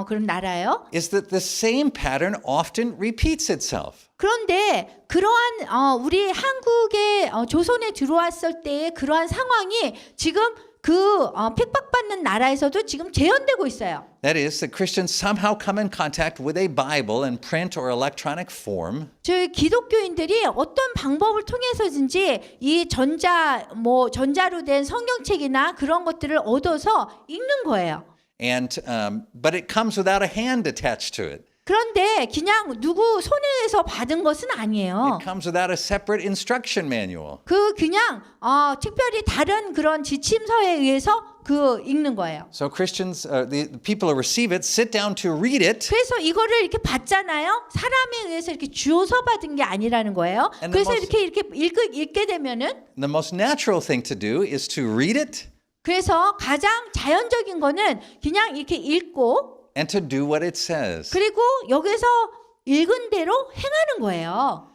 그런 나라예요. is that the same pattern often repeats itself. 그런데 그러한 우리 한국에 조선에 들어왔을 때의 그러한 상황이 지금 그 핍박받는 나라에서도 지금 재현되고 있어요. That is, the Christians somehow come in contact with a Bible in print or electronic form. 저희 기독교인들이 어떤 방법을 통해서든지 이 전자로 된 성경책이나 그런 것들을 얻어서 읽는 거예요. And but it comes without a hand attached to it. 그런데 그냥 누구 손에서 받은 것은 아니에요. It comes without a separate instruction manual. 그냥 특별히 다른 그런 지침서에 의해서 읽는 거예요. So Christians, the people who receive it, sit down to read it. 그래서 이거를 이렇게 받잖아요. 사람에 의해서 이렇게 주어서 받은 게 아니라는 거예요. And 그래서 the 이렇게 읽게 되면은 The most natural thing to do is to read it 그래서 가장 자연적인 거는 그냥 이렇게 읽고 and to do what it says. 그리고 여기서 읽은 대로 행하는 거예요.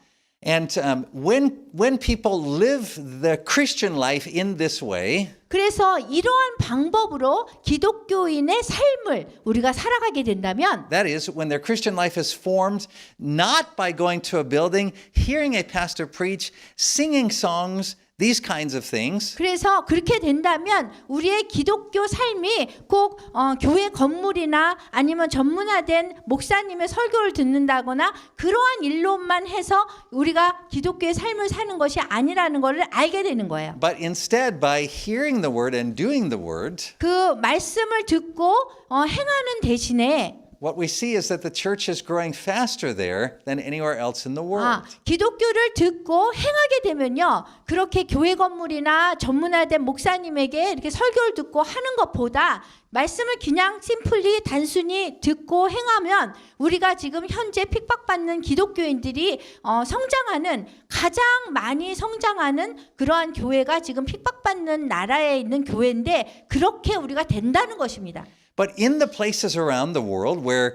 And when people live the Christian life in this way, 그래서 이러한 방법으로 기독교인의 삶을 우리가 살아가게 된다면 that is, when their Christian life is formed not by going to a building, hearing a pastor preach, singing songs, these kinds of things, 그래서 그렇게 된다면 우리의 기독교 삶이 꼭 교회 건물이나 아니면 전문화된 목사님의 설교를 듣는다거나 그러한 일로만 해서 우리가 기독교의 삶을 사는 것이 아니라는 것을 알게 되는 거예요. but instead by hearing the word and doing the word, 그 말씀을 듣고 행하는 대신에 what we see is that the church is growing faster there than anywhere else in the world. 기독교를 듣고 행하게 되면요. 그렇게 교회 건물이나 전문화된 목사님에게 이렇게 설교를 듣고 하는 것보다 말씀을 그냥 심플리 단순히 듣고 행하면 우리가 지금 현재 핍박받는 기독교인들이 성장하는 가장 많이 성장하는 그러한 교회가 지금 핍박받는 나라에 있는 교회인데 그렇게 우리가 된다는 것입니다. But in the places around the world where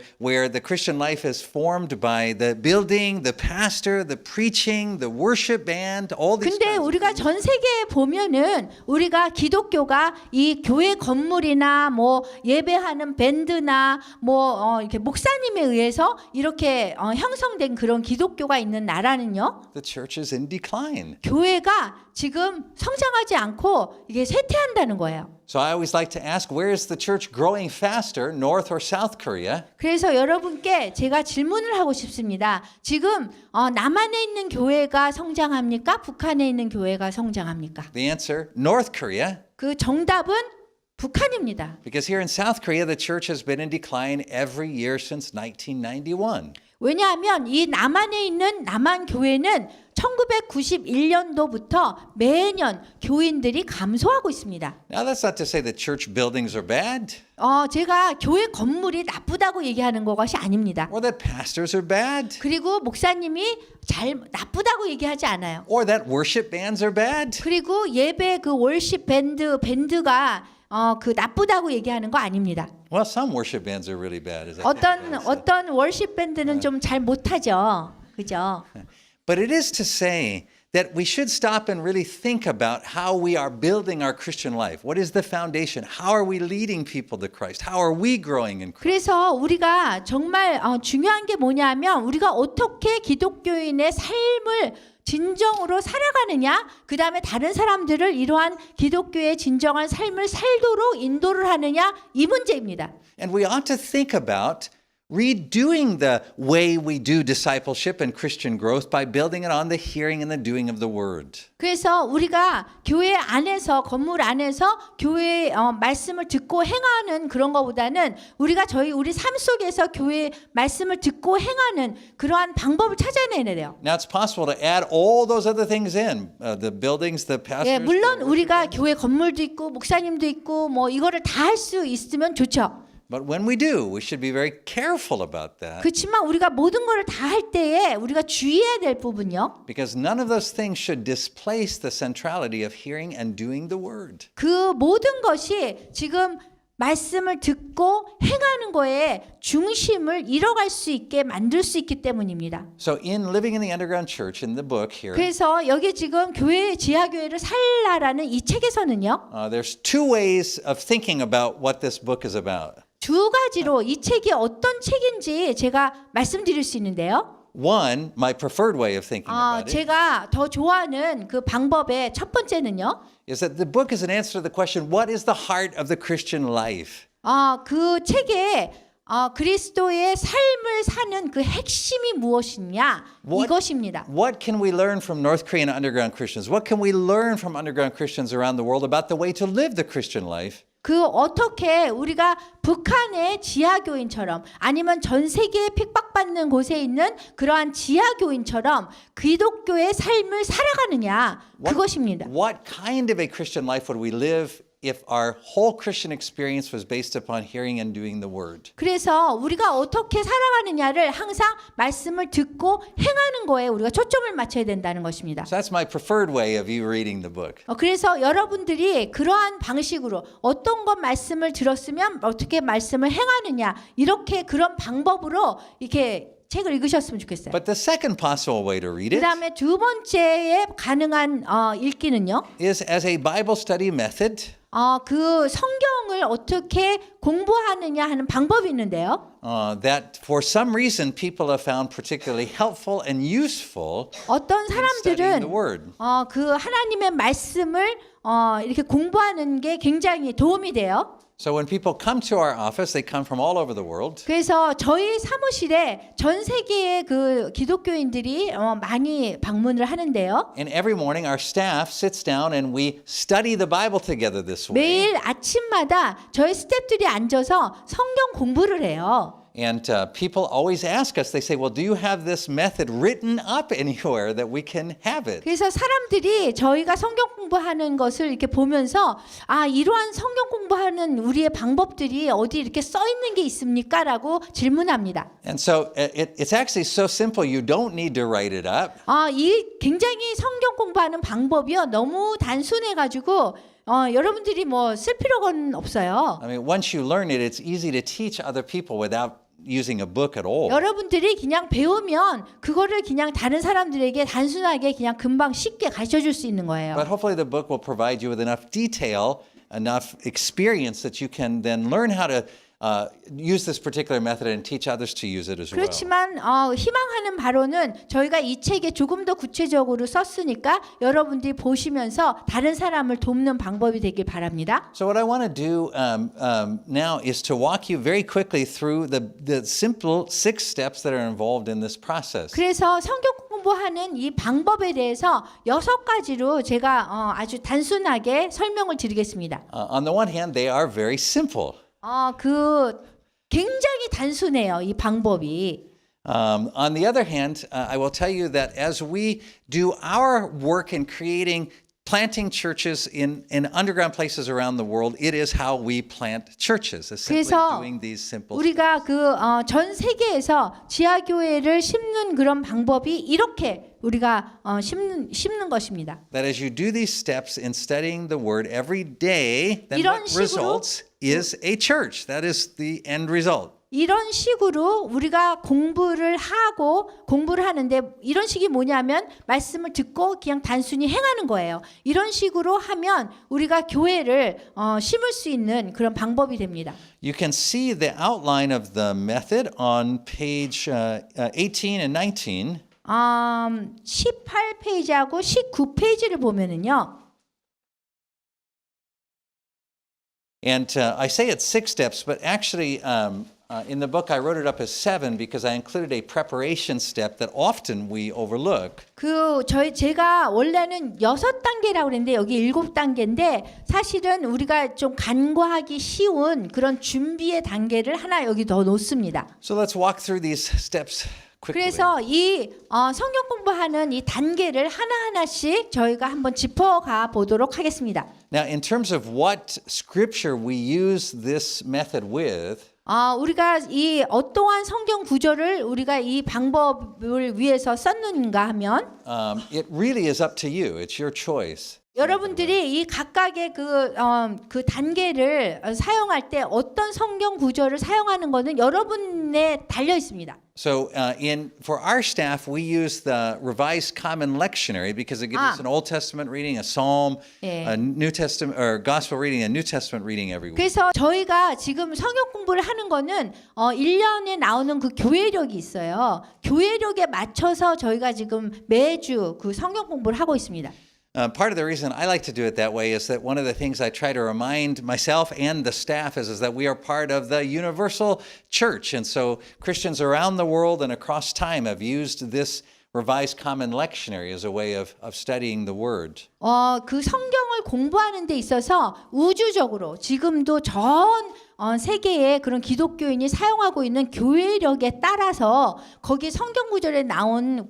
the Christian life is formed by the building, the pastor, the preaching, the worship band, all these 근데 kinds of 우리가 전 세계에 보면은 우리가 기독교가 이 교회 건물이나 뭐 예배하는 밴드나 뭐 이렇게 목사님에 의해서 이렇게 형성된 그런 기독교가 있는 나라는요. the church is in decline. 교회가 지금 성장하지 않고 이게 쇠퇴한다는 거예요. So I always like to ask, where is the church growing faster, North or South Korea? 그래서 여러분께 제가 질문을 하고 싶습니다. 지금 남한에 있는 교회가 성장합니까? 북한에 있는 교회가 성장합니까? The answer, North Korea. 그 정답은 북한입니다. Because here in South Korea, the church has been in decline every year since 1991. 왜냐하면 이 남한에 있는 남한 교회는 1991년도부터 매년 교인들이 감소하고 있습니다. Now, that's not to say that church buildings are bad 제가 교회 건물이 나쁘다고 얘기하는 것이 아닙니다. or that pastors are bad 그리고 목사님이 나쁘다고 얘기하지 않아요. or that worship bands are bad. 그리고 예배 그 월십 밴드가 그 나쁘다고 얘기하는 거 아닙니다. Well, some worship bands are really bad. As I think. 어떤 월십 밴드는 좀 잘 못하죠. 그죠? But it is to say that we should stop and really think about how we are building our Christian life. What is the foundation? How are we leading people to Christ? How are we growing in Christ? 그래서 우리가 정말 중요한 게 뭐냐면 우리가 어떻게 기독교인의 삶을 진정으로 살아가느냐, 그 다음에 다른 사람들을 이러한 기독교의 진정한 삶을 살도록 인도를 하느냐, 이 문제입니다. And we ought to think about redoing the way we do discipleship and Christian growth by building it on the hearing and the doing of the word. 그래서 우리가 교회 안에서, 건물 안에서 교회의 말씀을 듣고 행하는 그런 것보다는 우리가 우리 삶 속에서 교회의 말씀을 듣고 행하는 그러한 방법을 찾아내야 돼요. Now it's possible to add all those other things in, the buildings, the pastors. 예, 물론 우리가 교회 건물도 있고 목사님도 있고 뭐 이거를 다 할 수 있으면 좋죠. But when we do, we should be very careful about that. 그렇지만 우리가 모든 걸 다 할 때에 우리가 주의해야 될 부분요. Because none of those things should displace the centrality of hearing and doing the word. 그 모든 것이 지금 말씀을 듣고 행하는 거에 중심을 잃어갈 수 있게 만들 수 있기 때문입니다. So in Living in the Underground Church, in the book here, 그래서 여기 지금 교회 지하교회를 살라라는 이 책에서는요. there's two ways of thinking about what this book is about. 두 가지로 이 책이 어떤 책인지 제가 말씀드릴 수 있는데요. One, my preferred way of thinking about it, 제가 더 좋아하는 그 방법의 첫 번째는요. is that the book is an answer to the question, what is the heart of the Christian life? 그 책에 그리스도의 삶을 사는 그 핵심이 무엇이냐 이것입니다. What can we learn from North Korean underground Christians? What can we learn from underground Christians around the world about the way to live the Christian life? 그 어떻게 우리가 북한의 지하교인처럼 아니면 전 세계에 핍박받는 곳에 있는 그러한 지하교인처럼 기독교의 삶을 살아가느냐 그것입니다. What kind of a Christian life would we live if our whole Christian experience was based upon hearing and doing the word? 그래서 우리가 어떻게 살아가느냐를 항상 말씀을 듣고 행하는 거에 우리가 초점을 맞춰야 된다는 것입니다. So that's my preferred way of you reading the book. 그래서 여러분들이 그러한 방식으로 어떤 것 말씀을 들었으면 어떻게 말씀을 행하느냐 이렇게 그런 방법으로 이렇게 책을 읽으셨으면 좋겠어요. But the second possible way to read 그 it 다음에 두 번째에 가능한 읽기는요. is as a Bible study method. 그 성경을 어떻게 공부하느냐 하는 방법이 있는데요. That for some reason people have found particularly helpful and useful 어떤 in studying the 사람들은 word. 그 하나님의 말씀을 이렇게 공부하는 게 굉장히 도움이 돼요. So when people come to our office, they come from all over the world. 그래서 저희 사무실에 전 세계의 그 기독교인들이 많이 방문을 하는데요. And every morning our staff sits down and we study the Bible together this way. 매일 아침마다 저희 스태프들이 앉아서 성경 공부를 해요. And people always ask us, they say, well, do you have this method written up anywhere that we can have it? 그래서 사람들이 저희가 성경 공부하는 것을 이렇게 보면서 이러한 성경 공부하는 우리의 방법들이 어디 이렇게 써 있는 게 있습니까? 라고 질문합니다. And so it's actually so simple, you don't need to write it up. 이 굉장히 성경 공부하는 방법이요. 너무 단순해가지고 여러분들이 뭐 쓸 필요가 없어요. I mean, once you learn it, it's easy to teach other people without using a book at all. 여러분들이 그냥 배우면 그거를 그냥 다른 사람들에게 단순하게 그냥 금방 쉽게 가르쳐 줄 수 있는 거예요. But hopefully the book will provide you with enough detail, enough experience that you can then learn how to use this particular method and teach others to use it as well. 그렇지만 희망하는 바로는 저희가 이 책에 조금 더 구체적으로 썼으니까 여러분들이 보시면서 다른 사람을 돕는 방법이 되길 바랍니다. So what I want to do now is to walk you very quickly through the simple 6 steps that are involved in this process. 그래서 성경 공부하는 이 방법에 대해서 6가지로 제가 아주 단순하게 설명을 드리겠습니다. On the one hand, they are very simple. 굉장히 단순해요, 이 방법이. On the other hand, I will tell you that as we do our work in planting churches in underground places around the world, it is how we plant churches. Is simply 그래서 doing these simple. 우리가 전 세계에서 지하교회를 심는 그런 방법이 이렇게 우리가 심는 것입니다. That as you do these steps in studying the word every day, then 이런 what 식으로 results is a church. That is the end result. 이런 식으로 우리가 공부를 하는데 이런 식이 뭐냐면 말씀을 듣고 그냥 단순히 행하는 거예요. 이런 식으로 하면 우리가 교회를 심을 수 있는 그런 방법이 됩니다. You can see the outline of the method on page 18 and 19. 18페이지하고 19페이지를 보면은요. And I say it's 6 steps, but actually in the book I wrote it up as 7 because I included a preparation step that often we overlook. 제가 원래는 6단계라고 그랬는데 여기 7단계인데 사실은 우리가 좀 간과하기 쉬운 그런 준비의 단계를 하나 여기 더 놓습니다. So let's walk through these steps quickly. 그래서 이 성경 공부하는 이 단계를 하나하나씩 저희가 한번 짚어가 보도록 하겠습니다. Now, in terms of what scripture we use this method with, 우리가 이 어떠한 성경 구절을 우리가 이 방법을 위해서 썼는가 하면 it really is up to you. It's your choice. 여러분들이 이 각각의 그 단계를 사용할 때 어떤 성경 구절을 사용하는 것은 여러분에 달려 있습니다. So, for our staff, we use the Revised Common Lectionary because it gives us an Old Testament reading, a Psalm, a New Testament or Gospel reading, a New Testament reading every week. 그래서 저희가 지금 성경 공부를 하는 거는 1년에 나오는 그 교회력이 있어요. 교회력에 맞춰서 저희가 지금 매주 그 성경 공부를 하고 있습니다. Part of the reason I like to do it that way is that one of the things I try to remind myself and the staff is that we are part of the universal church. And so Christians around the world and across time have used this Revised Common Lectionary as a way of studying the Word. 그 성경을 공부하는 데 있어서 우주적으로 지금도 전 세계의 그런 기독교인이 사용하고 있는 교회력에 따라서 거기 성경 구절에 나온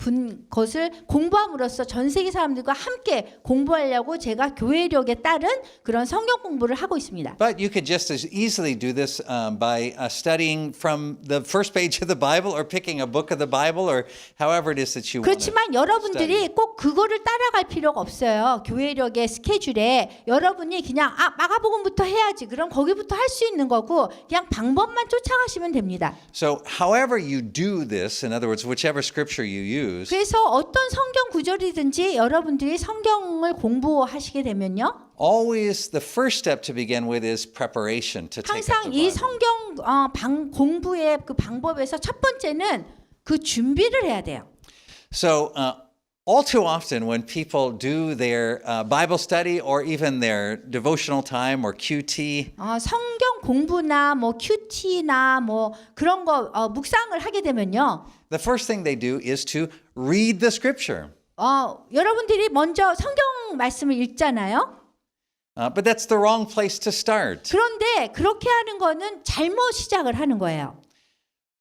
것을 공부함으로써 전 세계 사람들과 함께 공부하려고 제가 교회력에 따른 그런 성경 공부를 하고 있습니다. But you could just as easily do this by studying from the first page of the Bible or picking a book of the Bible or however it is that you want to 그렇지만 여러분들이 꼭 그거를 따라갈 필요가 없어요. 교회력의 스케줄에 여러분이 그냥 마가복음부터 해야지. 그럼 거기부터 할 수 있는 거고 그냥 방법만 쫓아가시면 됩니다. So however you do this, in other words, whichever scripture you use, 그래서 어떤 성경 구절이든지 여러분들이 성경을 공부하시게 되면요. always the first step to begin with is preparation to take up 항상 the 이 Bible. 성경 공부의 그 방법에서 첫 번째는 그 준비를 해야 돼요. So all too often when people do their Bible study or even their devotional time or QT, 성경 공부나 뭐 큐티나 뭐 그런 거 묵상을 하게 되면요. the first thing they do is to read the scripture. 여러분들이 먼저 성경 말씀을 읽잖아요. But that's the wrong place to start. 그런데 그렇게 하는 거는 잘못 시작을 하는 거예요.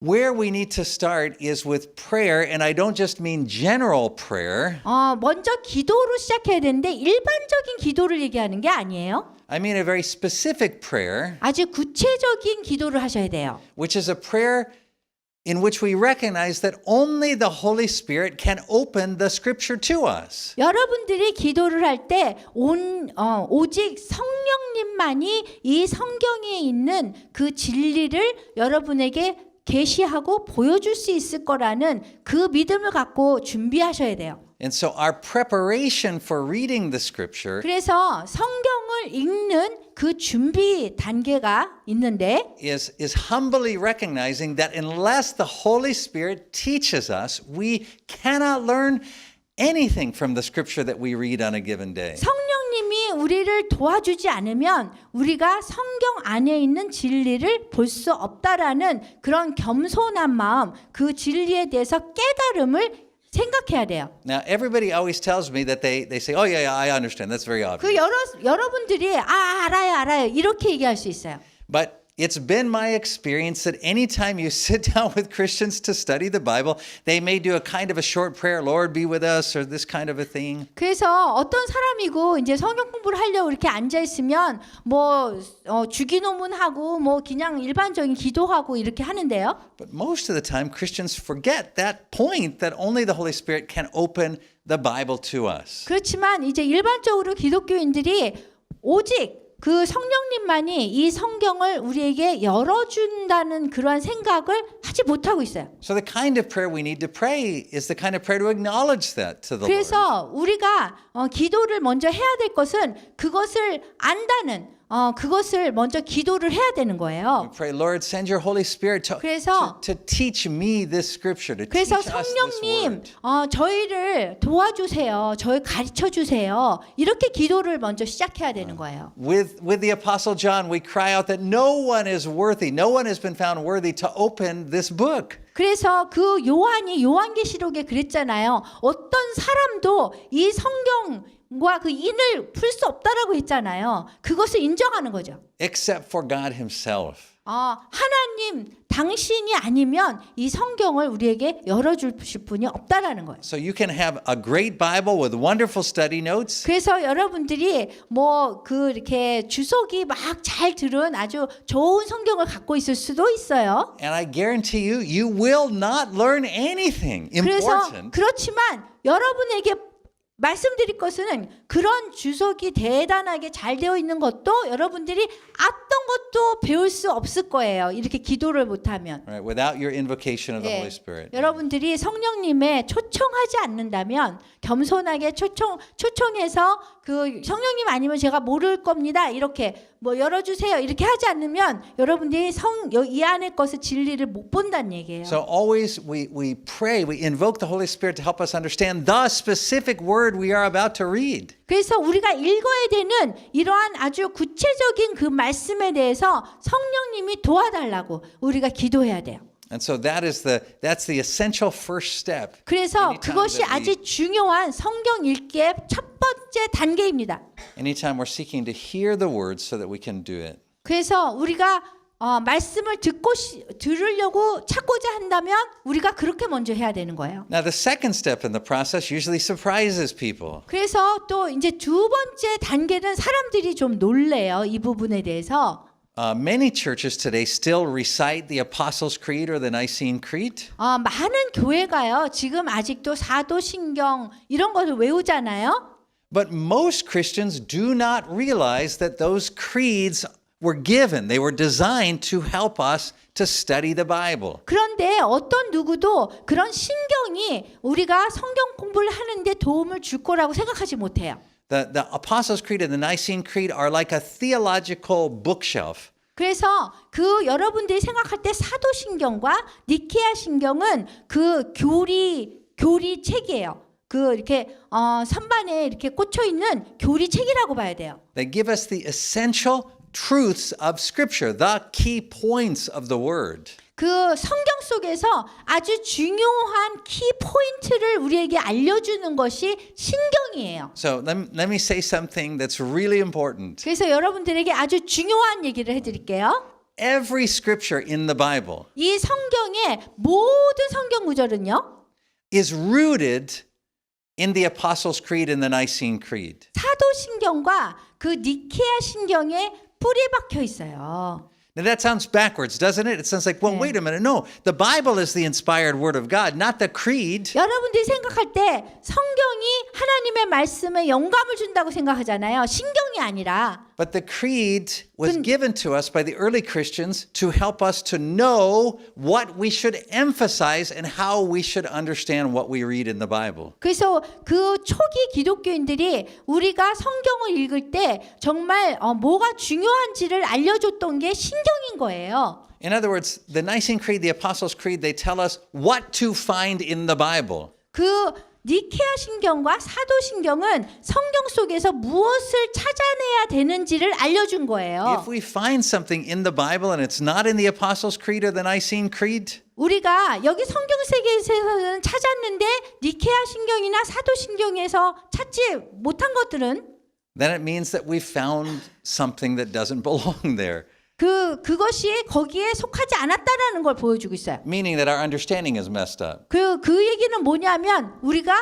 Where we need to start is with prayer, and I don't just mean general prayer. 먼저 기도로 시작해야 되는데 일반적인 기도를 얘기하는 게 아니에요. I mean a very specific prayer, 아주 구체적인 기도를 하셔야 돼요. which is a prayer in which we recognize that only the Holy Spirit can open the scripture to us. 여러분들이 기도를 할 때 오직 성령님만이 이 성경에 있는 그 진리를 여러분에게 계시하고 보여줄 수 있을 거라는 그 믿음을 갖고 준비하셔야 돼요. And so our preparation for reading the scripture 그래서 성경을 읽는 그 준비 단계가 있는데 is humbly recognizing that unless the Holy Spirit teaches us, we cannot learn anything from the scripture that we read on a given day. 성령님이 우리를 도와주지 않으면 우리가 성경 안에 있는 진리를 볼 수 없다라는 그런 겸손한 마음, 그 진리에 대해서 깨달음을 생각해야 돼요. Now, everybody always tells me that they say, oh, yeah, I understand. That's very obvious. 여러분들이 알아요. 이렇게 얘기할 수 있어요. But it's been my experience that anytime you sit down with Christians to study the Bible, they may do a kind of a short prayer, Lord, be with us, or this kind of a thing. 그래서 어떤 사람이고 이제 성경 공부를 하려고 이렇게 앉아 있으면 뭐 주기도문하고 뭐 그냥 일반적인 기도하고 이렇게 하는데요. But most of the time, Christians forget that point that only the Holy Spirit can open the Bible to us. 그렇지만 이제 일반적으로 기독교인들이 오직 그 성령님만이 이 성경을 우리에게 열어준다는 그러한 생각을 하지 못하고 있어요. So the kind of prayer we need to pray is the kind of prayer to acknowledge that to the Lord. 그래서 우리가 기도를 먼저 해야 될 것은 그것을 안다는 그것을 먼저 기도를 해야 되는 We 거예요. pray, Lord, send your Holy Spirit 그래서 to teach me this scripture, to teach 그래서 us this 성령님 word. 저희를 도와주세요. 저희 가르쳐 주세요. 이렇게 기도를 먼저 시작해야 되는 거예요. With the Apostle John, we cry out that no one is worthy, no one has been found worthy to open this book. 그래서 그 요한이 요한계시록에 그랬잖아요. 어떤 사람도 이 성경과 그 인을 풀 수 없다라고 했잖아요. 그것을 인정하는 거죠. Except for God himself. 하나님 당신이 아니면 이 성경을 우리에게 열어주실 분이 없다라는 거예요. So you can have a great Bible with wonderful study notes. 그래서 여러분들이 이렇게 주석이 막 잘 들은 아주 좋은 성경을 갖고 있을 수도 있어요. And I guarantee you, you will not learn anything 그래서 important 그렇지만 여러분에게 말씀드릴 것은 그런 주석이 대단하게 잘 되어 있는 것도 여러분들이 어떤 것도 배울 수 없을 거예요. 이렇게 기도를 못하면. right, without your invocation of the 예, Holy Spirit. 여러분들이 성령님의 초청하지 않는다면 겸손하게 초청해서 그 성령님 아니면 제가 모를 겁니다. 이렇게 열어주세요. 이렇게 하지 않으면 여러분들이 이 안의 것을 진리를 못 본다는 얘기예요. So always we pray, we invoke the Holy Spirit to help us understand the specific word we are about to read. 그래서 우리가 읽어야 되는 이러한 아주 구체적인 그 말씀에 대해서 성령님이 도와달라고 우리가 기도해야 돼요. And so that's the essential first step. 그래서 Anytime 그것이 that we- 아주 중요한 성경 읽기의 첫 번째 단계입니다. Anytime we're seeking to hear the words so that we can do it. 그래서 우리가 말씀을 들으려고 찾고자 한다면 우리가 그렇게 먼저 해야 되는 거예요. Now the second step in the process usually surprises people. 그래서 또 이제 두 번째 단계는 사람들이 좀 놀래요. 이 부분에 대해서. Many churches today still recite the Apostles' Creed or the Nicene Creed. 많은 교회가요. 지금 아직도 사도신경 이런 것을 외우잖아요. But most Christians do not realize that those creeds were given. They were designed to help us to study the Bible. 그런데 어떤 누구도 그런 신경이 우리가 성경 공부를 하는데 도움을 줄 거라고 생각하지 못해요. The Apostles' Creed and the Nicene Creed are like a theological bookshelf. 그래서 그 여러분들이 생각할 때 사도신경과 니케아 신경은 그 교리 책이에요. 그 이렇게 선반에 이렇게 꽂혀 있는 교리 책이라고 봐야 돼요. They give us the essential truths of Scripture, the key points of the Word. 그 성경 속에서 아주 중요한 키 포인트를 우리에게 알려주는 것이 신경이에요. So let me say something that's really important. 그래서 여러분들에게 아주 중요한 얘기를 해드릴게요. Every Scripture in the Bible 이 성경의 모든 성경 구절은요. is rooted in the Apostles' Creed and the Nicene Creed. 사도신경과 그 니케아 신경에 뿌리 박혀 있어요. Now that sounds backwards, doesn't it? It sounds like, well, wait a minute. No, the Bible is the inspired Word of God, not the creed. 여러분들이 생각할 때 성경이 하나님의 말씀에 영감을 준다고 생각하잖아요. 신경이 아니라. But the creed was given to us by the early Christians to help us to know what we should emphasize and how we should understand what we read in the Bible. 그래서 그 초기 기독교인들이 우리가 성경을 읽을 때 정말 뭐가 중요한지를 알려줬던 게 신경인 거예요. In other words, the Nicene Creed, the Apostles' Creed, they tell us what to find in the Bible. 그 니케아 신경과 사도신경은 성경 속에서 무엇을 찾아내야 되는지를 알려준 거예요. If we find something in the Bible and it's not in the Apostles' Creed or the Nicene Creed, 우리가 여기 성경 세계에서는 찾았는데 니케아 신경이나 사도신경에서 찾지 못한 것들은 then it means that we found something that doesn't belong there. 그것이 거기에 속하지 않았다라는 걸 보여주고 있어요. Meaning that our understanding is messed up. 그 얘기는 뭐냐면 우리가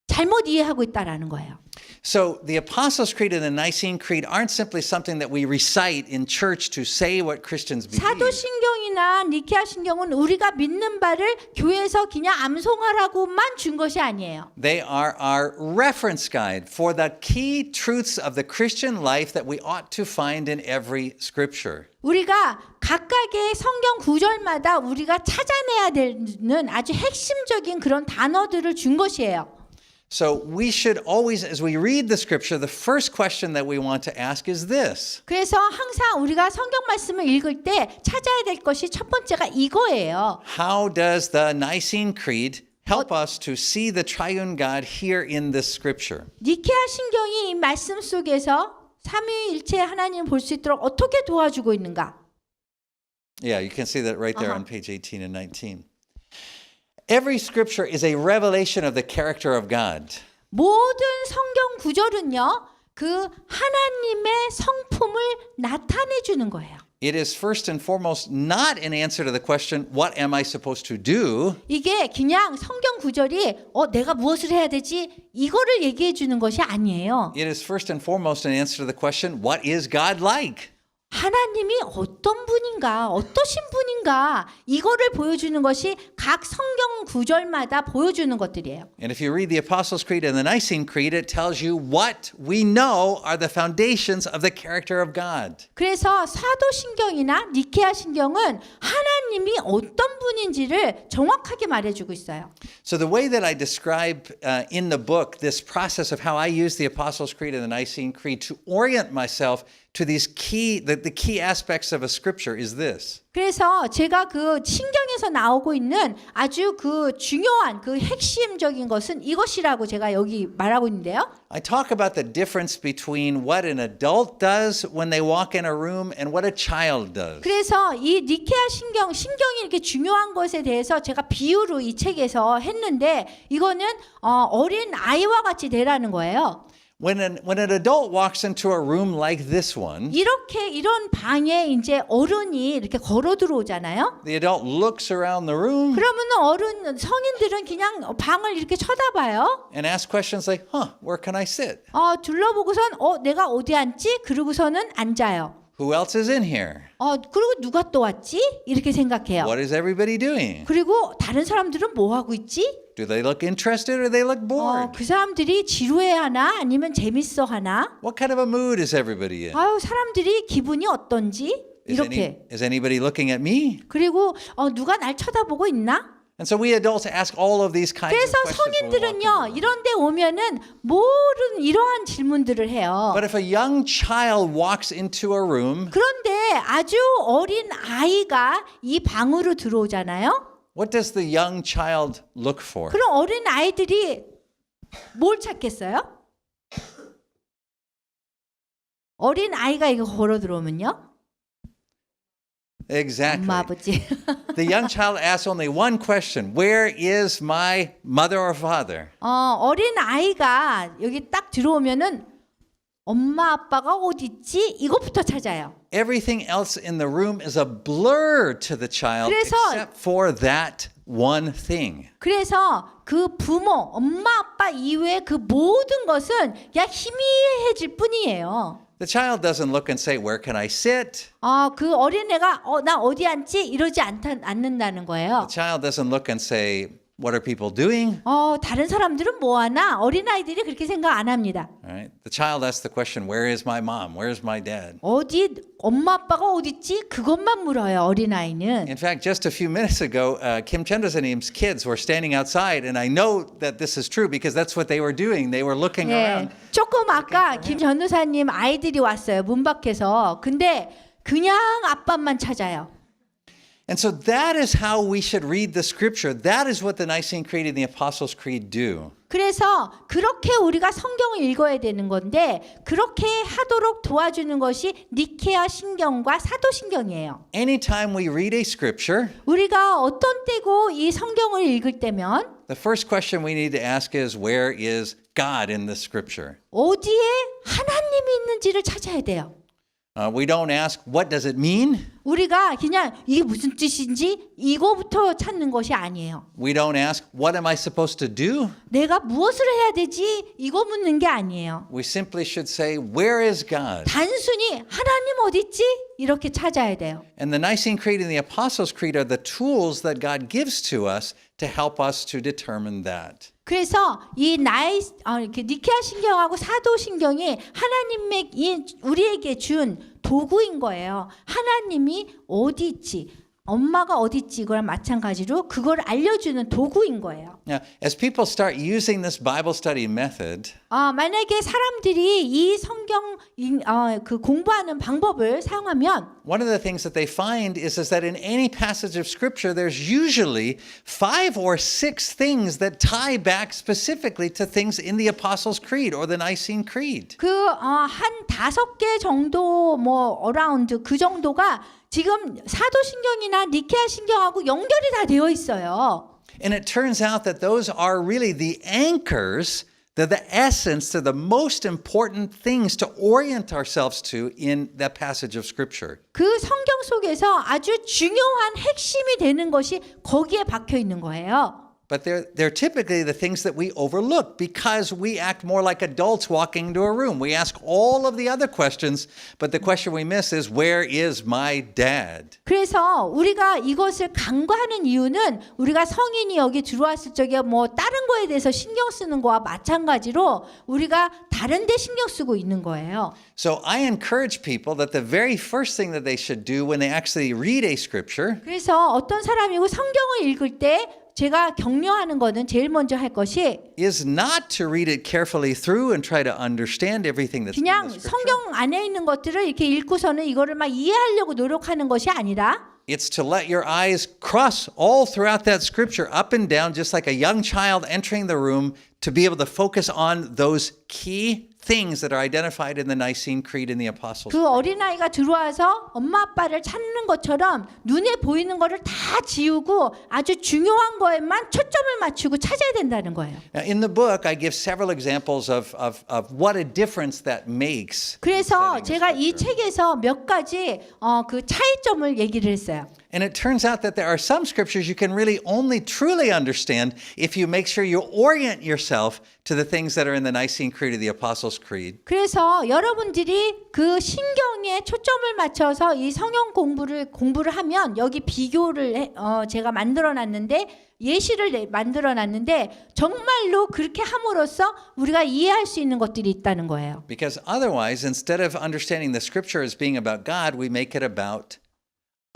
잘못 이해하고 있다라는 거예요. So the Apostles' Creed and the Nicene Creed aren't simply something that we recite in church to say what Christians believe. 사도신경이나 니케아 신경은 우리가 믿는 바를 교회에서 그냥 암송하라고만 준 것이 아니에요. They are our reference guide for the key truths of the Christian life that we ought to find in every scripture. 우리가 각각의 성경 구절마다 우리가 찾아내야 되는 아주 핵심적인 그런 단어들을 준 것이에요. So we should always, as we read the scripture, the first question that we want to ask is this. 그래서 항상 우리가 성경 말씀을 읽을 때 찾아야 될 것이 첫 번째가 이거예요. How does the Nicene Creed help us to see the triune God here in this scripture? 니케아 신경이 이 말씀 속에서 삼위일체 하나님을 볼 수 있도록 어떻게 도와주고 있는가? Yeah, you can see that right there on page 18 and 19. Every scripture is a revelation of the character of God. 모든 성경 구절은요, 그 하나님의 성품을 나타내 주는 거예요. It is first and foremost not an answer to the question, what am I supposed to do? 이게 그냥 성경 구절이 내가 무엇을 해야 되지? 이거를 얘기해 주는 것이 아니에요. It is first and foremost an answer to the question, what is God like? 하나님이 어떤 분인가, 어떠신 분인가, 이거를 보여주는 것이 각 성경 구절마다 보여주는 것들이에요. And if you read the Apostles' Creed and the Nicene Creed, it tells you what we know are the foundations of the character of God. 그래서 사도신경이나 니케아 신경은 하나님이 어떤 분인지를 정확하게 말해주고 있어요. So the way that I describe in the book this process of how I use the Apostles' Creed and the Nicene Creed to orient myself to these the key aspects of a scripture is this. 그래서 제가 그 신경에서 나오고 있는 아주 그 중요한 그 핵심적인 것은 이것이라고 제가 여기 말하고 있는데요. I talk about the difference between what an adult does when they walk in a room and what a child does. 그래서 이 니케아 신경이 이렇게 중요한 것에 대해서 제가 비유로 이 책에서 했는데 이거는 어린 아이와 같이 되라는 거예요. When an adult walks into a room like this one, 이런 방에 이제 어른이 이렇게 걸어 들어오잖아요. the adult looks around the room 그러면은 성인들은 그냥 방을 이렇게 쳐다봐요. and asks questions like, where can I sit? 둘러보고선 내가 어디 앉지? 그러고서는 앉아요. Who else is in here? 그리고 누가 또 왔지? 이렇게 생각해요. What is everybody doing? 그리고 다른 사람들은 뭐 하고 있지? Do they look interested or they look bored? 그 사람들이 지루해하나 아니면 재밌어하나? What kind of a mood is everybody in? 사람들이 기분이 어떤지? 이렇게. Is anybody looking at me? 그리고 누가 날 쳐다보고 있나? And so we adults ask all of these kinds of 그래서 questions. when we walk in the 성인들은요 room. 이런데 오면은 모든 이러한 질문들을 해요. But if a young child walks into a room, 그런데 아주 어린 아이가 이 방으로 들어오잖아요. what does the young child look for? 그럼 어린 아이들이 뭘 찾겠어요? 어린 아이가 이거 걸어 들어오면요. Exactly. 엄마 아버지. The young child asks only one question: where is my mother or father? 어린 아이가 여기 딱 들어오면은 엄마 아빠가 어디 있지? 이것부터 찾아요. Everything else in the room is a blur to the child 그래서- except for that one thing. 그래서 그 부모, 엄마 아빠 이외의 그 모든 것은 그냥 희미해질 뿐이에요. The child doesn't look and say, where can I sit? 그 어린애가 나 어디 앉지? 이러지 않는다는 거예요. The child doesn't look and say, what are people doing? 다른 사람들은 뭐 하나? 어린아이들이 그렇게 생각 안 합니다. All right. The child asks the question, where is my mom? Where is my dad? 어디 엄마 아빠가 어디 있지? 그것만 물어요. 어린아이는. In fact, just a few minutes ago, Kim Chandrasanim's kids were standing outside, and I know that this is true because that's what they were doing. They were looking around. 조금 아까 김 전도사님 아이들이 왔어요. 문 밖에서. 근데 그냥 아빠만 찾아요. And so that is how we should read the scripture. That is what the Nicene Creed and the Apostles' Creed do. 그래서 그렇게 우리가 성경을 읽어야 되는 건데 그렇게 하도록 도와주는 것이 니케아 신경과 사도신경이에요. Anytime we read a scripture, 우리가 어떤 때고 이 성경을 읽을 때면 the first question we need to ask is, where is God in the scripture? 어디에 하나님이 있는지를 찾아야 돼요. We don't ask, what does it mean? 우리가 그냥 이게 무슨 뜻인지 이거부터 찾는 것이 아니에요. We don't ask, what am I supposed to do? 내가 무엇을 해야 되지? 이거 묻는 게 아니에요. We simply should say, where is God? 단순히 하나님 어디 있지? 이렇게 찾아야 돼요. And the Nicene Creed and the Apostles' Creed are the tools that God gives to us to help us to determine that. 그래서 이 이렇게 니케아 신경하고 사도 신경이 하나님의 우리에게 준 도구인 거예요. 하나님이 어디 있지? 엄마가 어디 있지 이거랑 마찬가지로 그걸 알려주는 도구인 거예요. Now, as people start using this Bible study method, 만약에 사람들이 이 성경 그 공부하는 방법을 사용하면 one of the things that they find is that in any passage of Scripture, there's usually 5 or 6 things that tie back specifically to things in the Apostles' Creed or the Nicene Creed. 한 5개 정도 뭐 어라운드 그 정도가 지금 사도신경이나 니케아 신경하고 연결이 다 되어 있어요. And it turns out that those are really the anchors, they're the essence, they're the most important things to orient ourselves to in that passage of Scripture. 그 성경 속에서 아주 중요한 핵심이 되는 것이 거기에 박혀 있는 거예요. But they're typically the things that we overlook because we act more like adults walking into a room. We ask all of the other questions, but the question we miss is, where is my dad? 그래서 우리가 이것을 간과하는 이유는 우리가 성인이 여기 들어왔을 적에 뭐 다른 거에 대해서 신경 쓰는 거와 마찬가지로 우리가 다른 데 신경 쓰고 있는 거예요. So I encourage people that the very first thing that they should do when they actually read a scripture 그래서 어떤 사람이고 성경을 읽을 때 제가 격려하는 거는 제일 먼저 할 것이 is not to read it carefully through and try to understand everything that's in 그냥 the scripture. 성경 안에 있는 것들을 이렇게 읽고서는 이거를 막 이해하려고 노력하는 것이 아니라 It's to let your eyes cross all throughout that scripture, up and down, just like a young child entering the room, to be able to focus on those key things that are identified in the Nicene Creed and the Apostles' 그 어린아이가 들어와서 엄마 아빠를 찾는 것처럼 눈에 보이는 거를 다 지우고 아주 중요한 거에만 초점을 맞추고 찾아야 된다는 거예요. Now, in the book, I give several examples of what a difference that makes. 그래서 제가 이 책에서 몇 가지 그 차이점을 얘기를 했어요. And it turns out that there are some scriptures you can really only truly understand if you make sure you orient yourself to the things that are in the Nicene Creed or the Apostles' Creed. 그래서 여러분들이 그 신경에 초점을 맞춰서 이 성경 공부를 하면 여기 비교를 제가 만들어놨는데 예시를 만들어놨는데 정말로 그렇게 함으로써 우리가 이해할 수 있는 것들이 있다는 거예요. Because otherwise, instead of understanding the scripture as being about God, we make it about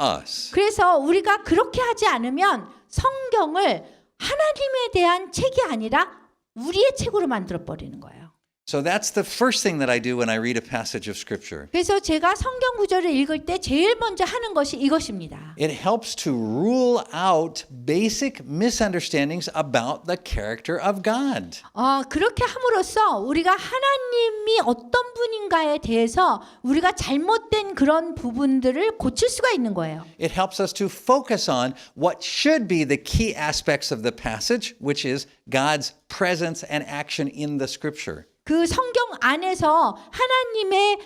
us. 그래서 우리가 그렇게 하지 않으면 성경을 하나님에 대한 책이 아니라 우리의 책으로 만들어 버리는 거예요. So that's the first thing that I do when I read a passage of scripture. 그래서 제가 성경 구절을 읽을 때 제일 먼저 하는 것이 이것입니다. It helps to rule out basic misunderstandings about the character of God. 그렇게 함으로써 우리가 하나님이 어떤 분인가에 대해서 우리가 잘못된 그런 부분들을 고칠 수가 있는 거예요. It helps us to focus on what should be the key aspects of the passage, which is God's presence and action in the scripture. 그 성경 안에서 하나님의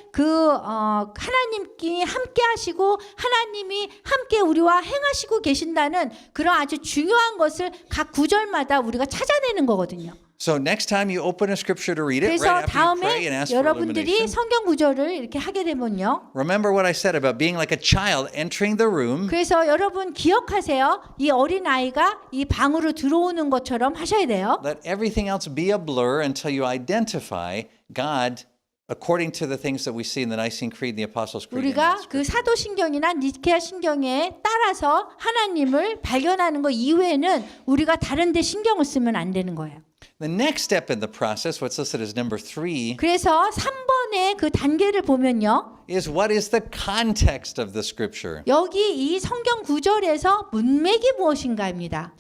하나님께 함께 하시고 하나님이 함께 우리와 행하시고 계신다는 그런 아주 중요한 것을 각 구절마다 우리가 찾아내는 거거든요. So next time you open a scripture to read it, 그래서 right after you pray and 다음에 ask for 여러분들이 illumination, 성경 구절을 이렇게 하게 되면요. remember what I said about being like a child entering the room. 그래서 여러분 기억하세요. 이 어린 아이가 이 방으로 들어오는 것처럼 하셔야 돼요. Let everything else be a blur until you identify God according to the things that we see in the Nicene Creed, the Apostles' Creed. and 우리가 the 그 사도신경이나 니케아 신경에 따라서 하나님을 발견하는 것 이외에는 우리가 다른 데 신경을 쓰면 안 되는 거예요. The next step in the process, what's listed as number 3, 그래서 3번의 그 단계를 보면요. is what is the context of the scripture. 여기 이 성경 구절에서 문맥이 무엇인가입니다.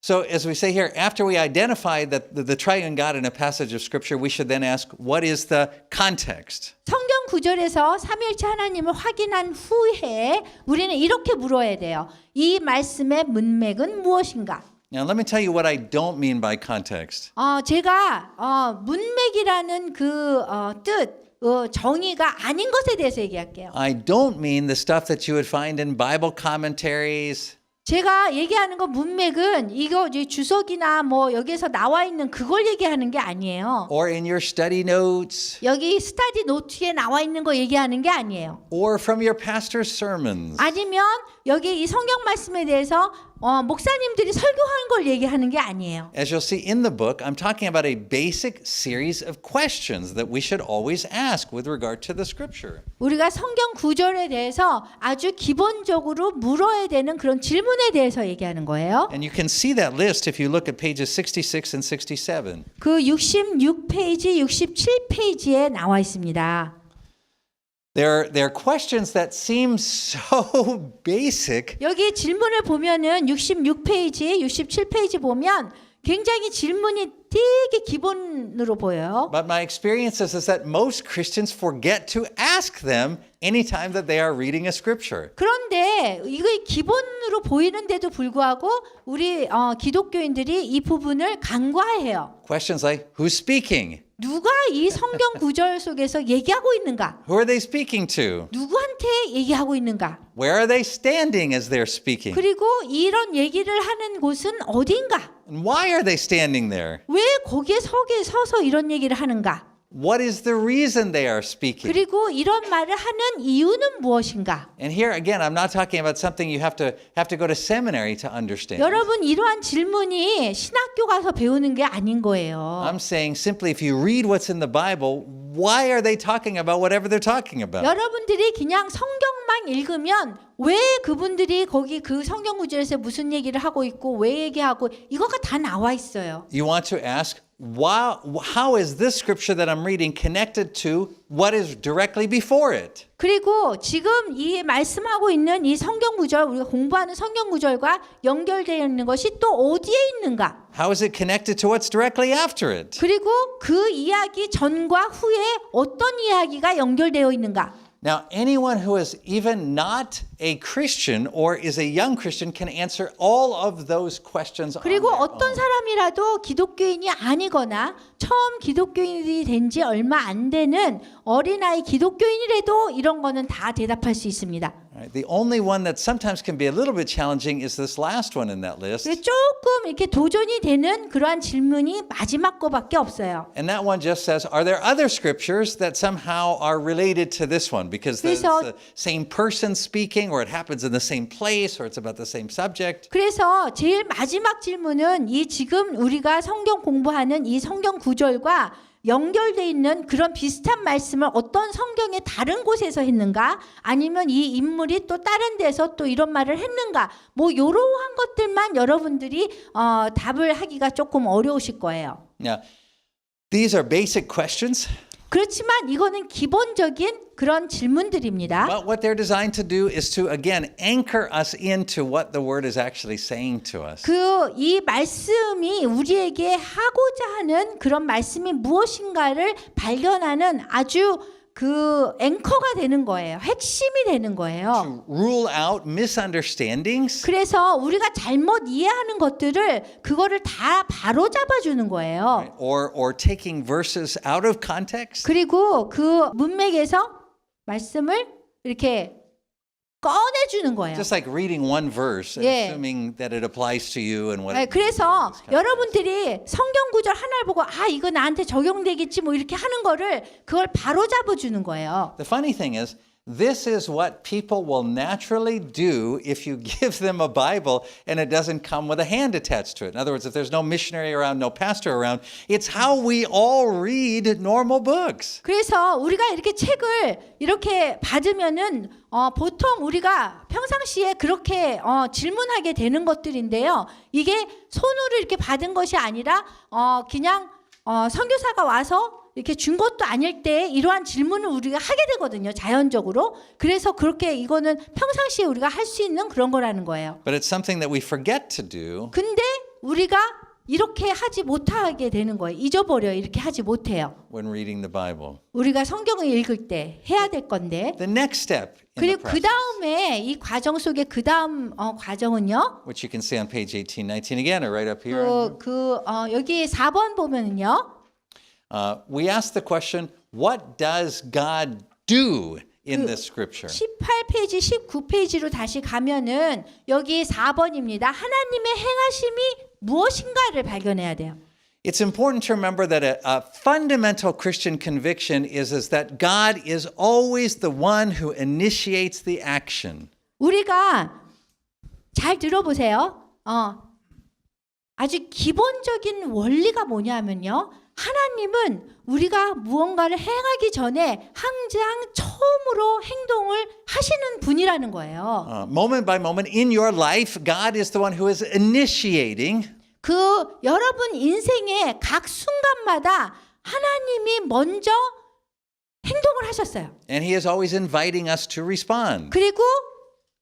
So as we say here, after we identify the triune God in a passage of scripture, we should then ask, what is the context? 성경 구절에서 삼위일체 하나님을 확인한 후에 우리는 이렇게 물어야 돼요. 이 말씀의 문맥은 무엇인가? Now let me tell you what I don't mean by context. 제가 문맥이라는 그 뜻 정의가 아닌 것에 대해서 얘기할게요. I don't mean the stuff that you would find in Bible commentaries. 제가 얘기하는 건 문맥은 이거 주석이나 뭐 여기에서 나와 있는 그걸 얘기하는 게 아니에요. Or in your study notes, 여기 스터디 노트에 나와 있는 거 얘기하는 게 아니에요. or from your pastor's sermons. 아니면 여기 이 성경 말씀에 대해서 목사님들이 설교하는 걸 얘기하는 게 아니에요. As you'll see in the book, I'm talking about a basic series of questions that we should always ask with regard to the scripture. 우리가 성경 구절에 대해서 아주 기본적으로 물어야 되는 그런 질문에 대해서 얘기하는 거예요. And you can see that list if you look at pages 66 and 67. 그 66페이지, 67페이지에 나와 있습니다. There are questions that seem so basic, 여기 질문을 보면은 66페이지, 67페이지 보면 굉장히 질문이 되게 기본으로 보여요. but my experience is that most Christians forget to ask them anytime that they are reading a scripture. 그런데 이게 기본으로 보이는데도 불구하고 우리 기독교인들이 이 부분을 간과해요. Questions like, who's speaking? 누가 이 성경 구절 속에서 얘기하고 있는가? Who are they speaking to? 누구한테 얘기하고 있는가? Where are they standing as they're speaking? 그리고 이런 얘기를 하는 곳은 어딘가? And why are they standing there? 왜 거기에 서서 이런 얘기를 하는가? What is the reason they are speaking? 그리고 이런 말을 하는 이유는 무엇인가? And here again, I'm not talking about something you have to go to seminary to understand. 여러분 이러한 질문이 신학교 가서 배우는 게 아닌 거예요. I'm saying simply if you read what's in the Bible, why are they talking about whatever they're talking about? 여러분들이 그냥 성경만 읽으면 왜 그분들이 거기 그 성경 구절에서 무슨 얘기를 하고 있고 왜 얘기하고 이거가 다 나와 있어요. You want to ask, how is this scripture that I'm reading connected to what is directly before it? 그리고 지금 이 말씀하고 있는 이 성경 구절 우리가 공부하는 성경 구절과 연결되어 있는 것이 또 어디에 있는가? How is it connected to what's directly after it? 그리고 그 이야기 전과 후에 어떤 이야기가 연결되어 있는가? Now, anyone who is even not a Christian or is a young Christian can answer all of those questions on 그리고 their 어떤 own. 사람이라도 기독교인이 아니거나 처음 기독교인이 된 지 얼마 안 되는 어린아이 기독교인이라도 이런 거는 다 대답할 수 있습니다. Right? The only one that sometimes can be a little bit challenging is this last one in that list. 조금 이렇게 도전이 되는 그러한 질문이 마지막 거밖에 없어요. And that one just says, are there other scriptures that somehow are related to this one? Because it's the same person speaking, or it happens in the same place, or it's about the same subject. 그래서 제일 마지막 질문은 이 지금 우리가 성경 공부하는 이 성경 구절과 연결돼 있는 그런 비슷한 말씀을 어떤 성경의 다른 곳에서 했는가? 아니면 이 인물이 또 다른 데서 또 이런 말을 했는가? 뭐 이러한 것들만 여러분들이 답을 하기가 조금 어려우실 거예요. Now, these are basic questions, 그렇지만 이거는 기본적인 그런 질문들입니다. but what they're designed to do is to, again, anchor us into what the word is actually saying to us. 이 말씀이 우리에게 하고자 하는 그런 말씀이 무엇인가를 발견하는 아주 그 앵커가 되는 거예요. 핵심이 되는 거예요. To rule out misunderstandings 그래서 우리가 잘못 이해하는 것들을 그거를 다 바로 잡아주는 거예요. or taking verses out of context. 그리고 그 문맥에서 말씀을 이렇게 꺼내주는 거예요. Just like reading one verse and 예. assuming that it applies to you and what 네, it 그래서 means. 여러분들이 성경 구절 하나를 보고 이거 나한테 적용되겠지 뭐 이렇게 하는 거를 그걸 바로 잡아주는 거예요. The funny thing is, this is what people will naturally do if you give them a Bible and it doesn't come with a hand attached to it. In other words, if there's no missionary around, no pastor around, it's how we all read normal books. 그래서 우리가 이렇게 책을 이렇게 받으면은 보통 우리가 평상시에 그렇게 질문하게 되는 것들인데요. 이게 손으로 이렇게 받은 것이 아니라 그냥 선교사가 와서 이렇게 준 것도 아닐 때 이러한 질문을 우리가 하게 되거든요. 자연적으로. 그래서 그렇게 이거는 평상시에 우리가 할 수 있는 그런 거라는 거예요. But it's something that we forget to do. 근데 우리가 이렇게 하지 못하게 되는 거예요. 잊어버려요. 이렇게 하지 못해요. When reading the Bible. 우리가 성경을 읽을 때 해야 될 건데. The next step in the 그리고 그 process, 다음에 이 과정 속에 그 다음 과정은요. which you can see on page 18, 19 again, or right up here. 여기 4번 보면은요. We ask the question, what does God do in this scripture? 18페이지, 19페이지로 다시 가면은 여기 4번입니다. 하나님의 행하심이 무엇인가를 발견해야 돼요. It's important to remember that a fundamental Christian conviction is that God is always the one who initiates the action. 우리가 잘 들어보세요. 아주 기본적인 원리가 뭐냐면요. 하나님은 우리가 무언가를 행하기 전에 항상 처음으로 행동을 하시는 분이라는 거예요. Moment by moment in your life, God is the one who is initiating. 그 여러분 인생의 각 순간마다 하나님이 먼저 행동을 하셨어요. And He is always inviting us to respond. 그리고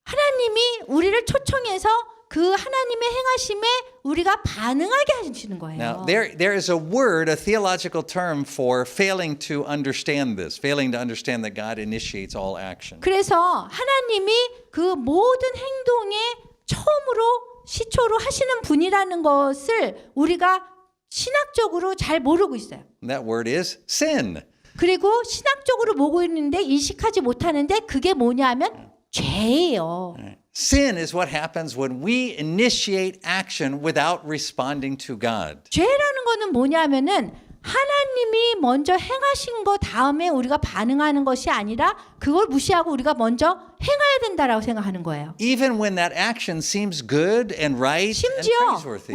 하나님이 우리를 초청해서 그 하나님의 행하심에 우리가 반응하게 하시는 거예요. Now, there is a word, a theological term for failing to understand this, failing to understand that God initiates all action. 그래서 하나님이 그 모든 행동의 처음으로 시초로 하시는 분이라는 것을 우리가 신학적으로 잘 모르고 있어요. And that word is sin. 그리고 신학적으로 모고 있는데 인식하지 못하는데 그게 뭐냐면 죄예요. Sin is what happens when we initiate action without responding to God. 죄라는 거는 뭐냐면은 하나님이 먼저 행하신 거 다음에 우리가 반응하는 것이 아니라 그걸 무시하고 우리가 먼저 행해야 된다라고 생각하는 거예요. Even when that action seems good and right and 심지어 praiseworthy.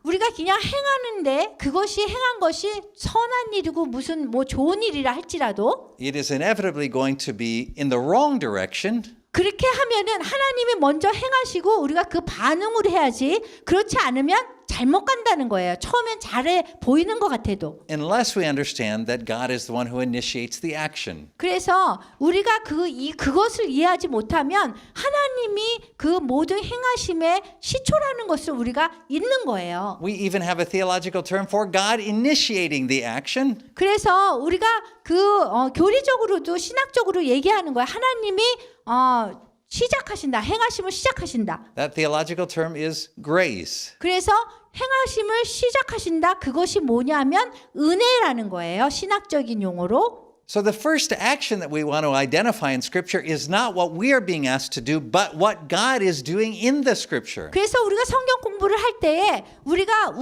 우리가 그냥 행하는데 그것이 행한 것이 선한 일이고 무슨 뭐 좋은 일이라 할지라도 It is inevitably going to be in the wrong direction. 그렇게 하면은 하나님이 먼저 행하시고 우리가 그 반응으로 해야지. 그렇지 않으면 잘못 간다는 거예요. 처음엔 잘해 보이는 것 같아도. Unless we understand that God is the one who initiates the action. 그래서 우리가 그것을 이해하지 못하면 하나님이 그 모든 행하심의 시초라는 것을 우리가 잊는 거예요. We even have a theological term for God initiating the action. 그래서 우리가 교리적으로도 신학적으로 얘기하는 거예요. 하나님이 시작하신다. 행하심을 시작하신다. That theological term is grace. 그래서 행하심을 시작하신다. 그것이 뭐냐면 은혜라는 거예요. 신학적인 용어로. So the first action that we want to identify in Scripture is not what we are being asked to do, but what God is doing in the Scripture. 그래서 우리가 성경 공부를 할 때에 우리가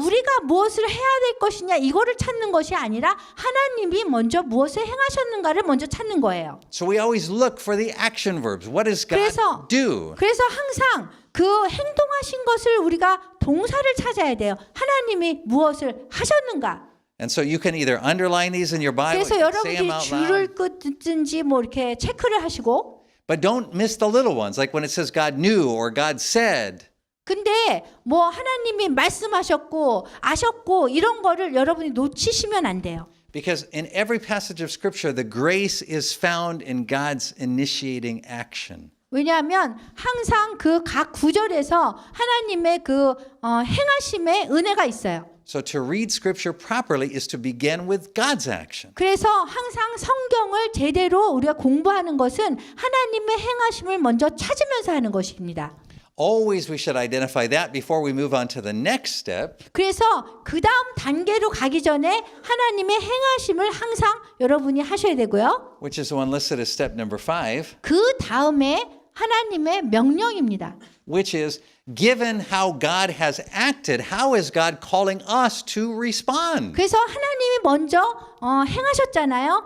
무엇을 해야 될 것이냐 이거를 찾는 것이 아니라 하나님이 먼저 무엇을 행하셨는가를 먼저 찾는 거예요. So we always look for the action verbs. What does God 그래서 do? 항상 그 행동하신 것을 우리가 동사를 찾아야 돼요. 하나님이 무엇을 하셨는가? And so you can either underline these in your Bible, 그래서 you can say them 여러분들이 out 줄을 loud, 끄든지 뭐 이렇게 체크를 하시고 but don't miss the little ones, like when it says God knew or God said. 근데 뭐 하나님이 말씀하셨고 아셨고 이런 거를 여러분이 놓치시면 안 돼요. Because in every passage of Scripture, the grace is found in God's initiating action. 왜냐하면 항상 그 각 구절에서 하나님의 그 행하심의 은혜가 있어요. So to read Scripture properly is to begin with God's action. 그래서 항상 성경을 제대로 우리가 공부하는 것은 하나님의 행하심을 먼저 찾으면서 하는 것입니다. Always we should identify that before we move on to the next step. 그래서 그 다음 단계로 가기 전에 하나님의 행하심을 항상 여러분이 하셔야 되고요. Which is the one listed as step number 5, 그 다음에 하나님의 명령입니다. which is given how God has acted, how is God calling us to respond? 그래서 하나님이 먼저 행하셨잖아요.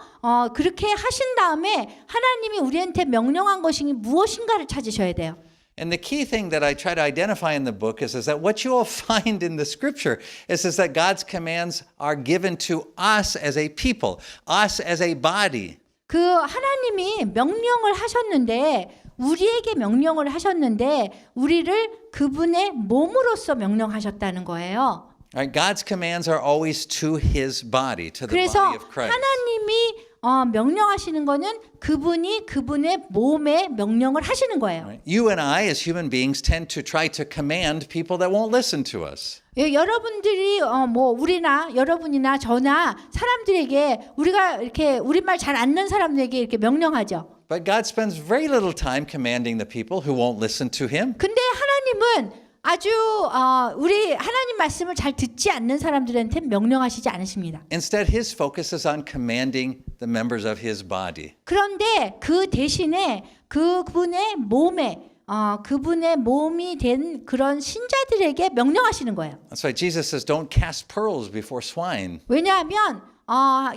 그렇게 하신 다음에 하나님이 우리한테 명령한 것이 무엇인가를 찾으셔야 돼요. And the key thing that I try to identify in the book is that what you will find in the Scripture is that God's commands are given to us as a people, us as a body. 그 하나님이 명령을 하셨는데 우리에게 명령을 하셨는데 우리를 그분의 몸으로서 명령하셨다는 거예요. Right? God's commands are always to His body, to the 그래서 body of Christ. 하나님이 명령하시는 거는 그분이 그분의 몸에 명령을 하시는 거예요. Right? You and I, as human beings, tend to try to command people that won't listen to us. 여러분들이 여러분이나 저나 사람들에게 우리가 이렇게 우리말 잘 안 듣는 사람들에게 이렇게 명령하죠. But God spends very little time commanding the people who won't listen to Him. 근데 하나님은 아주 우리 하나님 말씀을 잘 듣지 않는 사람들한테 명령하시지 않으십니다. Instead, His focus is on commanding the members of His body. 그런데 그 대신에 그분의 몸이 된 그런 신자들에게 명령하시는 거예요. That's why Jesus says, don't cast pearls before swine. 왜냐하면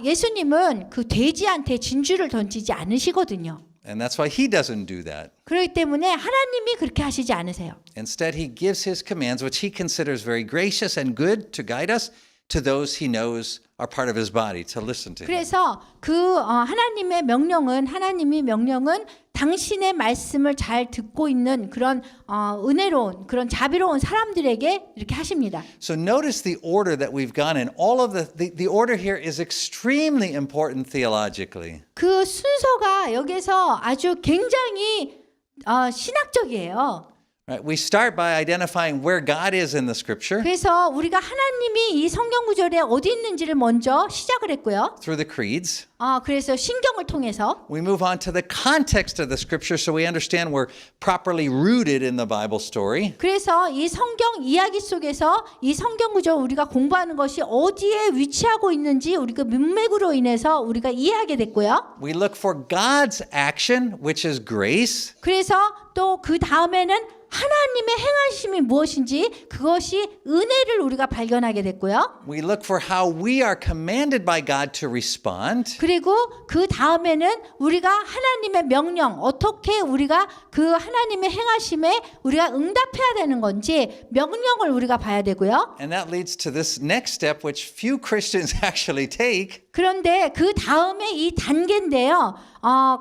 예수님은 그 돼지한테 진주를 던지지 않으시거든요. And that's why he doesn't do that. 그렇기 때문에 하나님이 그렇게 하시지 않으세요. Instead, he gives his commands, which he considers very gracious and good to guide us, to those he knows are part of his body, to listen to him. 그래서 하나님의 명령은 당신의 말씀을 잘 듣고 있는 그런 은혜로운 그런 자비로운 사람들에게 이렇게 하십니다. So notice the order that we've gone in. All of the order here is extremely important theologically. 그 순서가 여기서 아주 굉장히 신학적이에요. Right? We start by identifying where God is in the scripture 그래서 우리가 하나님이 이 성경 구절에 어디 있는지를 먼저 시작을 했고요. through the creeds. 그래서 신경을 통해서 We move on to the context of the scripture so we understand we're properly rooted in the Bible story. 그래서 이 성경 이야기 속에서 이 성경 구절 우리가 공부하는 것이 어디에 위치하고 있는지 우리가 문맥으로 인해서 우리가 이해하게 됐고요. We look for God's action, which is grace. 그래서 또 그 다음에는 하나님의 행하심이 무엇인지 그것이 은혜를 우리가 발견하게 됐고요. We look for how we are commanded by God to respond. 그리고 그 다음에는 우리가 하나님의 명령 어떻게 우리가 그 하나님의 행하심에 우리가 응답해야 되는 건지 명령을 우리가 봐야 되고요. And that leads to this next step, which few Christians actually take. 그런데 그 다음에 이 단계인데요.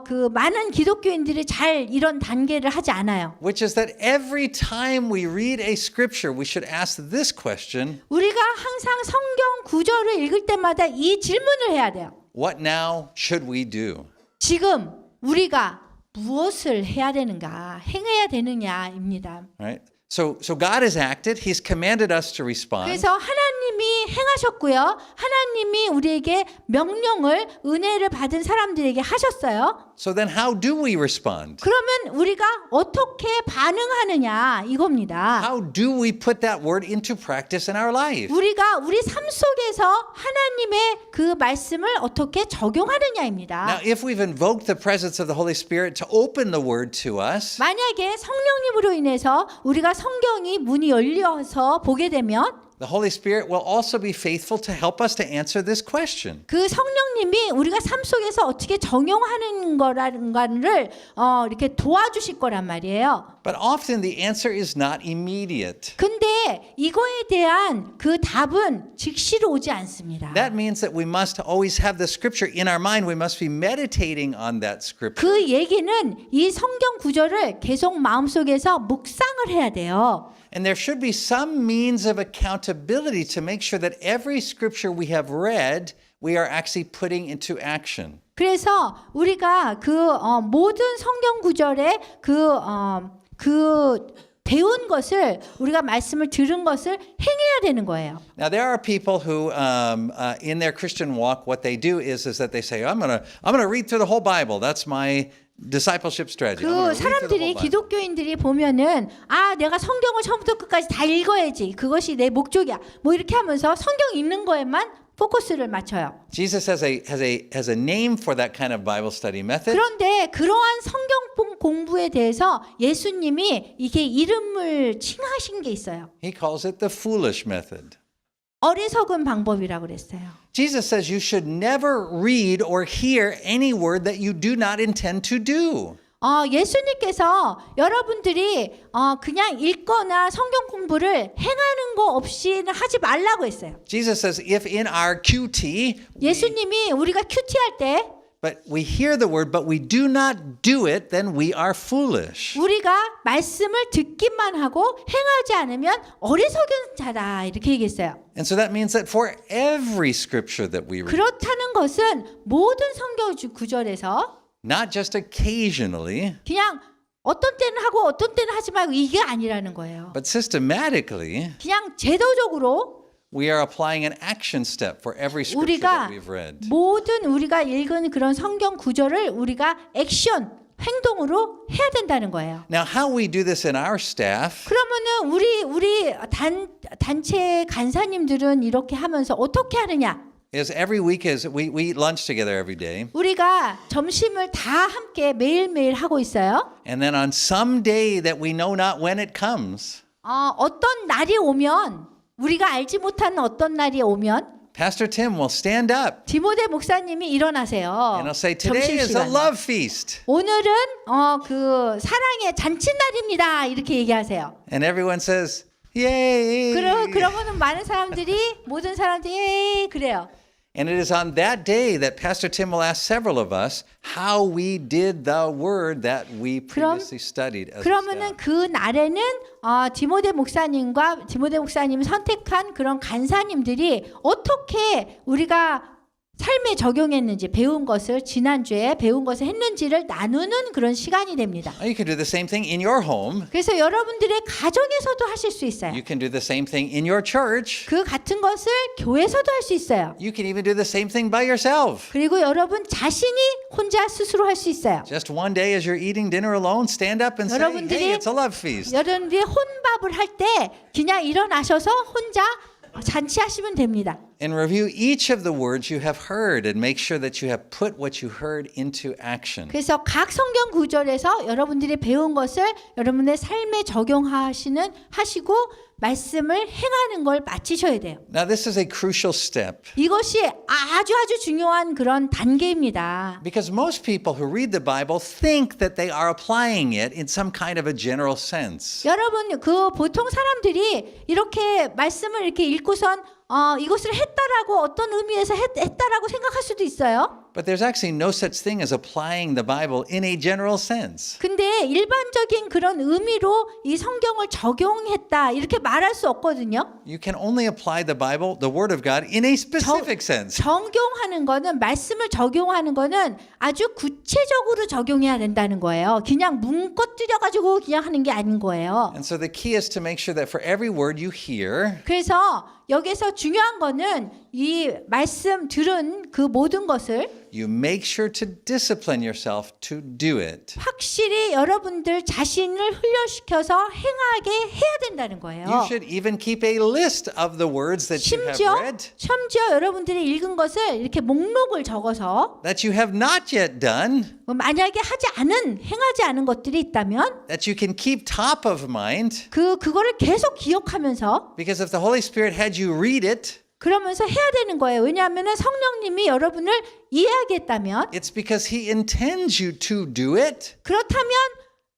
그 많은 기독교인들이 잘 이런 단계를 하지 않아요. Which is that every time we read a scripture, we should ask this question: 우리가 항상 성경 구절을 읽을 때마다 이 질문을 해야 돼요. What now should we do? 지금 우리가 무엇을 해야 되는가, 행해야 되느냐입니다. Right? So God has acted. He's commanded us to respond. 그래서 하나님이 행하셨고요. 하나님이 우리에게 명령을 은혜를 받은 사람들에게 하셨어요. So then how do we respond? 그러면 우리가 어떻게 반응하느냐 이겁니다. How do we put that word into practice in our life? 우리가 우리 삶 속에서 하나님의 그 말씀을 어떻게 적용하느냐입니다. Now, if we've invoked the presence of the Holy Spirit to open the word to us, 만약에 성령님으로 인해서 우리가 성경이 문이 열려서 보게 되면 the Holy Spirit will also be faithful to help us to answer this question. 그 성령님이 우리가 삶 속에서 어떻게 적용하는 거라는가를 이렇게 도와주실 거란 말이에요. But often the answer is not immediate. 근데 이거에 대한 그 답은 즉시로 오지 않습니다. That means that we must always have the scripture in our mind. We must be meditating on that scripture. 그 얘기는 이 성경 구절을 계속 마음속에서 묵상을 해야 돼요. And there should be some means of accountability to make sure that every scripture we have read, we are actually putting into action. 그래서 우리가 그 모든 성경 구절에 그 배운 것을 우리가 말씀을 들은 것을 행해야 되는 거예요. Now there are people who, in their Christian walk, what they do is that they say, I'm gonna read through the whole Bible. That's my discipleship strategy. I'm gonna 그 read through the 사람들이 whole Bible. 기독교인들이 보면은 내가 성경을 처음부터 끝까지 다 읽어야지. 그것이 내 목적이야. 뭐 이렇게 하면서 성경 읽는 거에만 포커스를 맞춰요. Jesus has a name for that kind of Bible study method. 그런데 그러한 성경 공부에 대해서 예수님이 이게 이름을 칭하신 게 있어요. He calls it the foolish method. 어리석은 방법이라고 그랬어요. Jesus says you should never read or hear any word that you do not intend to do. 예수님께서 여러분들이 그냥 읽거나 성경 공부를 행하는 거 없이는 하지 말라고 했어요. Jesus says if in our QT, 예수님이 우리가 큐티할 때 but we hear the word but we do not do it, then we are foolish. 우리가 말씀을 듣기만 하고 행하지 않으면 어리석은 자다 이렇게 얘기했어요. And so that means that for every scripture that we read, 그렇다는 것은 모든 성경 구절에서 not just occasionally, 그냥 어떤 때는 하고 어떤 때는 하지 말고 이게 아니라는 거예요. but systematically, 그냥 제도적으로 we are applying an action step for every scripture 우리가 that we've read. 모든 우리가 읽은 그런 성경 구절을 우리가 액션, 행동으로 해야 된다는 거예요. Now, how we do this in our staff 그러면은 우리 단체 간사님들은 이렇게 하면서 어떻게 하느냐? is every week is we eat lunch together every day. 우리가 점심을 다 함께 매일매일 하고 있어요. And then on some day that we know not when it comes, 어떤 날이 오면 우리가 알지 못하는 어떤 날이 오면 Pastor Tim will stand up 디모데 목사님이 일어나세요. and he'll say, "Today is a 점심시간에. love feast." 오늘은 그 사랑의 잔칫날입니다. 이렇게 얘기하세요. And everyone says, "Yay!" 그러고는 많은 사람들이 모든 사람들이 예, 그래요. And it is on that day that Pastor Tim will ask several of us how we did the word that we previously studied as a 그러면은 staff. 그 날에는 디모데 목사님이 선택한 그런 간사님들이 어떻게 우리가 삶에 적용했는지 배운 것을 지난주에 배운 것을 했는지를 나누는 그런 시간이 됩니다. You can do the same thing in your home. 그래서 여러분들의 가정에서도 하실 수 있어요. You can do the same thing in your church. 그 같은 것을 교회에서도 할 수 있어요. You can even do the same thing by yourself. 그리고 여러분 자신이 혼자 스스로 할 수 있어요. Just one day as you're eating dinner alone, stand up and say, "Hey, it's a love feast." 여러분들이 혼밥을 할 때 그냥 일어나셔서 혼자 잔치하시면 됩니다. And review each of the words you have heard and make sure that you have put what you heard into action. 그래서 각 성경 구절에서 여러분들이 배운 것을 여러분의 삶에 하시고 말씀을 행하는 걸 마치셔야 돼요. Now, this is a crucial step 이것이 아주 중요한 그런 단계입니다. because most people who read the Bible think that they are applying it in some kind of a general sense. 여러분 보통 사람들이 이렇게 말씀을 이렇게 읽고선 이것을 했다라고 어떤 의미에서 했다라고 생각할 수도 있어요. But there's actually no such thing as applying the Bible in a general sense. 근데 일반적인 그런 의미로 이 성경을 적용했다 이렇게 말할 수 없거든요. You can only apply the Bible, the Word of God, in a specific sense. 적용하는 거는 말씀을 적용하는 거는 아주 구체적으로 적용해야 된다는 거예요. 그냥 문껏 들여가지고 그냥 하는 게 아닌 거예요. And so the key is to make sure that for every word you hear, 그래서 여기서 중요한 거는 이 말씀 들은 그 모든 것을 you make sure to discipline yourself to do it. 확실히 여러분들 자신을 훈련시켜서 행하게 해야 된다는 거예요. You should even keep a list of the words that you have read, 심지어 여러분들이 읽은 것을 이렇게 목록을 적어서 that you have not yet done, 만약에 행하지 않은 것들이 있다면 that you can keep top of mind, 그거를 계속 기억하면서 because if the Holy Spirit had you read it, 그러면서 해야 되는 거예요. 왜냐하면 성령님이 여러분을 이해하겠다면 it's because He intends you to do it. 그렇다면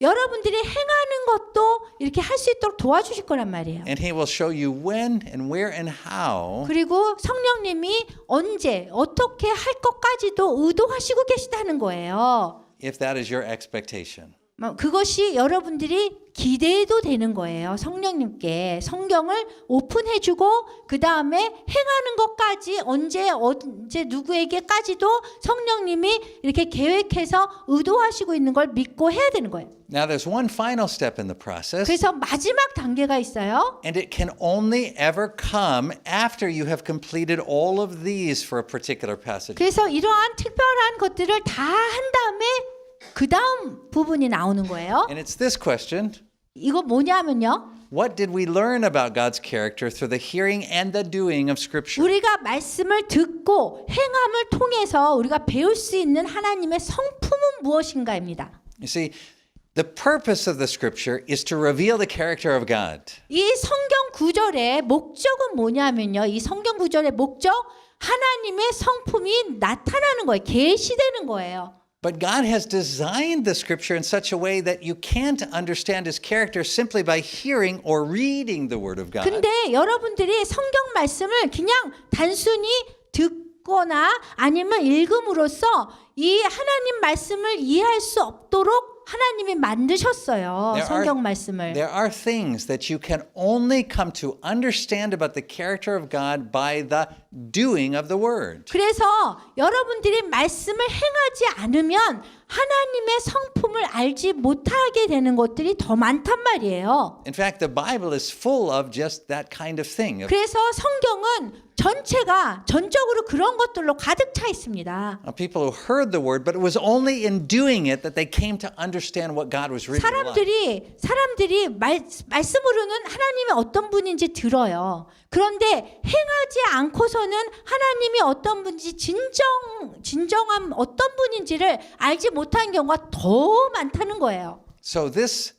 여러분들이 행하는 것도 이렇게 할 수 있도록 도와주실 거란 말이에요. And He will show you when and where and how 그리고 성령님이 언제 어떻게 할 것까지도 의도하시고 계시다는 거예요. if that is your expectation. 그것이 여러분들이 기대해도 되는 거예요. 성령님께 성경을 오픈해주고 그 다음에 행하는 것까지 언제 누구에게까지도 성령님이 이렇게 계획해서 의도하시고 있는 걸 믿고 해야 되는 거예요. Now there's one final step in the process, 그래서 마지막 단계가 있어요. and it can only ever come after you have completed all of these for a particular passage. 그래서 이러한 특별한 것들을 다 한 다음에 그 다음 부분이 나오는 거예요. And it's this question: 이거 뭐냐면요. what did we learn about God's character through the hearing and the doing of Scripture? 우리가 말씀을 듣고 행함을 통해서 우리가 배울 수 있는 하나님의 성품은 무엇인가입니다. You see, the purpose of the Scripture is to reveal the character of God. 이 성경 구절의 목적은 뭐냐면요. 이 성경 구절의 목적 하나님의 성품이 나타나는 거예요. 계시되는 거예요. But God has designed the Scripture in such a way that you can't understand His character simply by hearing or reading the Word of God. 근데 여러분들이 성경 말씀을 그냥 단순히 듣거나 아니면 읽음으로써 이 하나님 말씀을 이해할 수 없도록 하나님이 만드셨어요. 성경 말씀을. There are things that you can only come to understand about the character of God by the doing of the Word. 그래서 여러분들이 말씀을 행하지 않으면 하나님의 성품을 알지 못하게 되는 것들이 더 많단 말이에요. In fact, the Bible is full of just that kind of thing. 그래서 성경은 전적으로 그런 것들로 가득 차 있습니다. People who heard the Word, but it was only in doing it that they came to understand what God was really like. 사람들이 말씀으로는 하나님이 어떤 분인지 들어요. 그런데 행하지 않고서는 하나님이 어떤 분인지 진정한 어떤 분인지를 알지 못하는 경우가 더 많다는 거예요. So this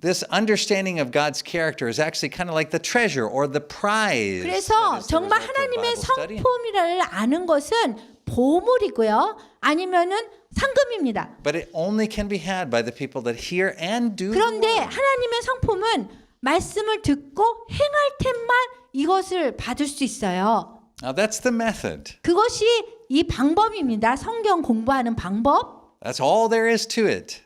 this understanding of God's character is actually kind of like the treasure or the prize. 그래서 that is the 정말 result of 하나님의 Bible study. 성품이라를 아는 것은 보물이고요. 아니면은 상금입니다. But it only can be had by the people that hear and do the 그런데 word. 하나님의 성품은 말씀을 듣고 행할 때만 이것을 받을 수 있어요. Now that's the method. 그것이 이 방법입니다. 성경 공부하는 방법. That's all there is to it.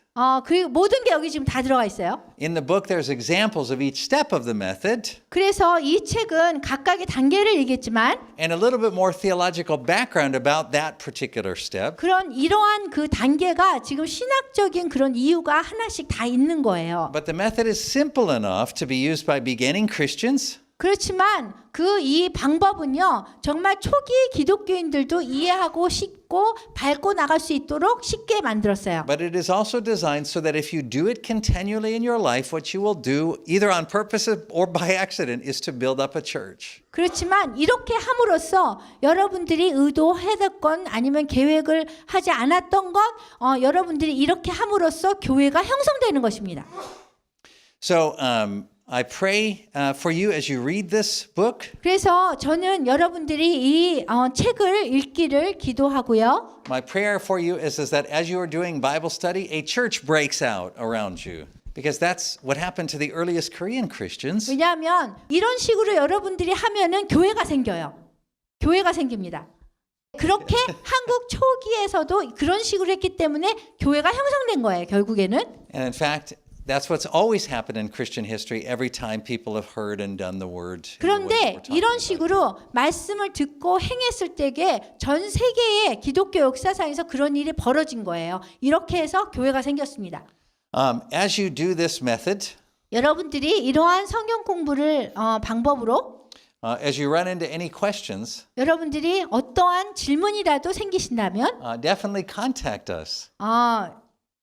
그리고 모든 게 여기 지금 다 들어가 있어요. In the book, there's examples of each step of the method 그래서 이 책은 각각의 단계를 얘기했지만 and a little bit more theological background about that particular step. 그런 이러한 그 단계가 지금 신학적인 그런 이유가 하나씩 다 있는 거예요. But the method is simple enough to be used by beginning Christians 그렇지만 그 이 방법은요 정말 초기 기독교인들도 이해하고 쉽고 밟고 나갈 수 있도록 쉽게 만들었어요. But it is also designed so that if you do it continually in your life, what you will do, either on purpose or by accident, is to build up a church. 그렇지만 이렇게 함으로써 여러분들이 의도했던 아니면 계획을 하지 않았던 것, 여러분들이 이렇게 함으로써 교회가 형성되는 것입니다. So I pray for you as you read this book. 그래서 저는 여러분들이 이 책을 읽기를 기도하고요. My prayer for you is that as you are doing Bible study, a church breaks out around you. Because that's what happened to the earliest Korean Christians. 왜냐하면 이런 식으로 여러분들이 하면은 교회가 생겨요. 교회가 생깁니다. 그렇게 한국 초기에서도 그런 식으로 했기 때문에 교회가 형성된 거예요. 결국에는. And in fact, that's what's always happened in Christian history every time people have heard and done the word. in the way that 그런데 we're talking 이런 about. 식으로 말씀을 듣고 행했을 때에 전 세계의 기독교 역사상에서 그런 일이 벌어진 거예요. 이렇게 해서 교회가 생겼습니다. As you do this method, 여러분들이 이러한 성경 공부를 방법으로 as you run into any questions, 여러분들이 어떠한 질문이라도 생기신다면 definitely contact us.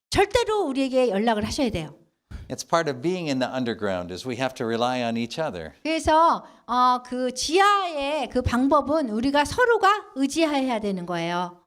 절대로 우리에게 연락을 하셔야 돼요. It's part of being in the underground is we have to rely on each other. 그래서 그 지하의 그 방법은 우리가 서로가 의지해야 되는 거예요.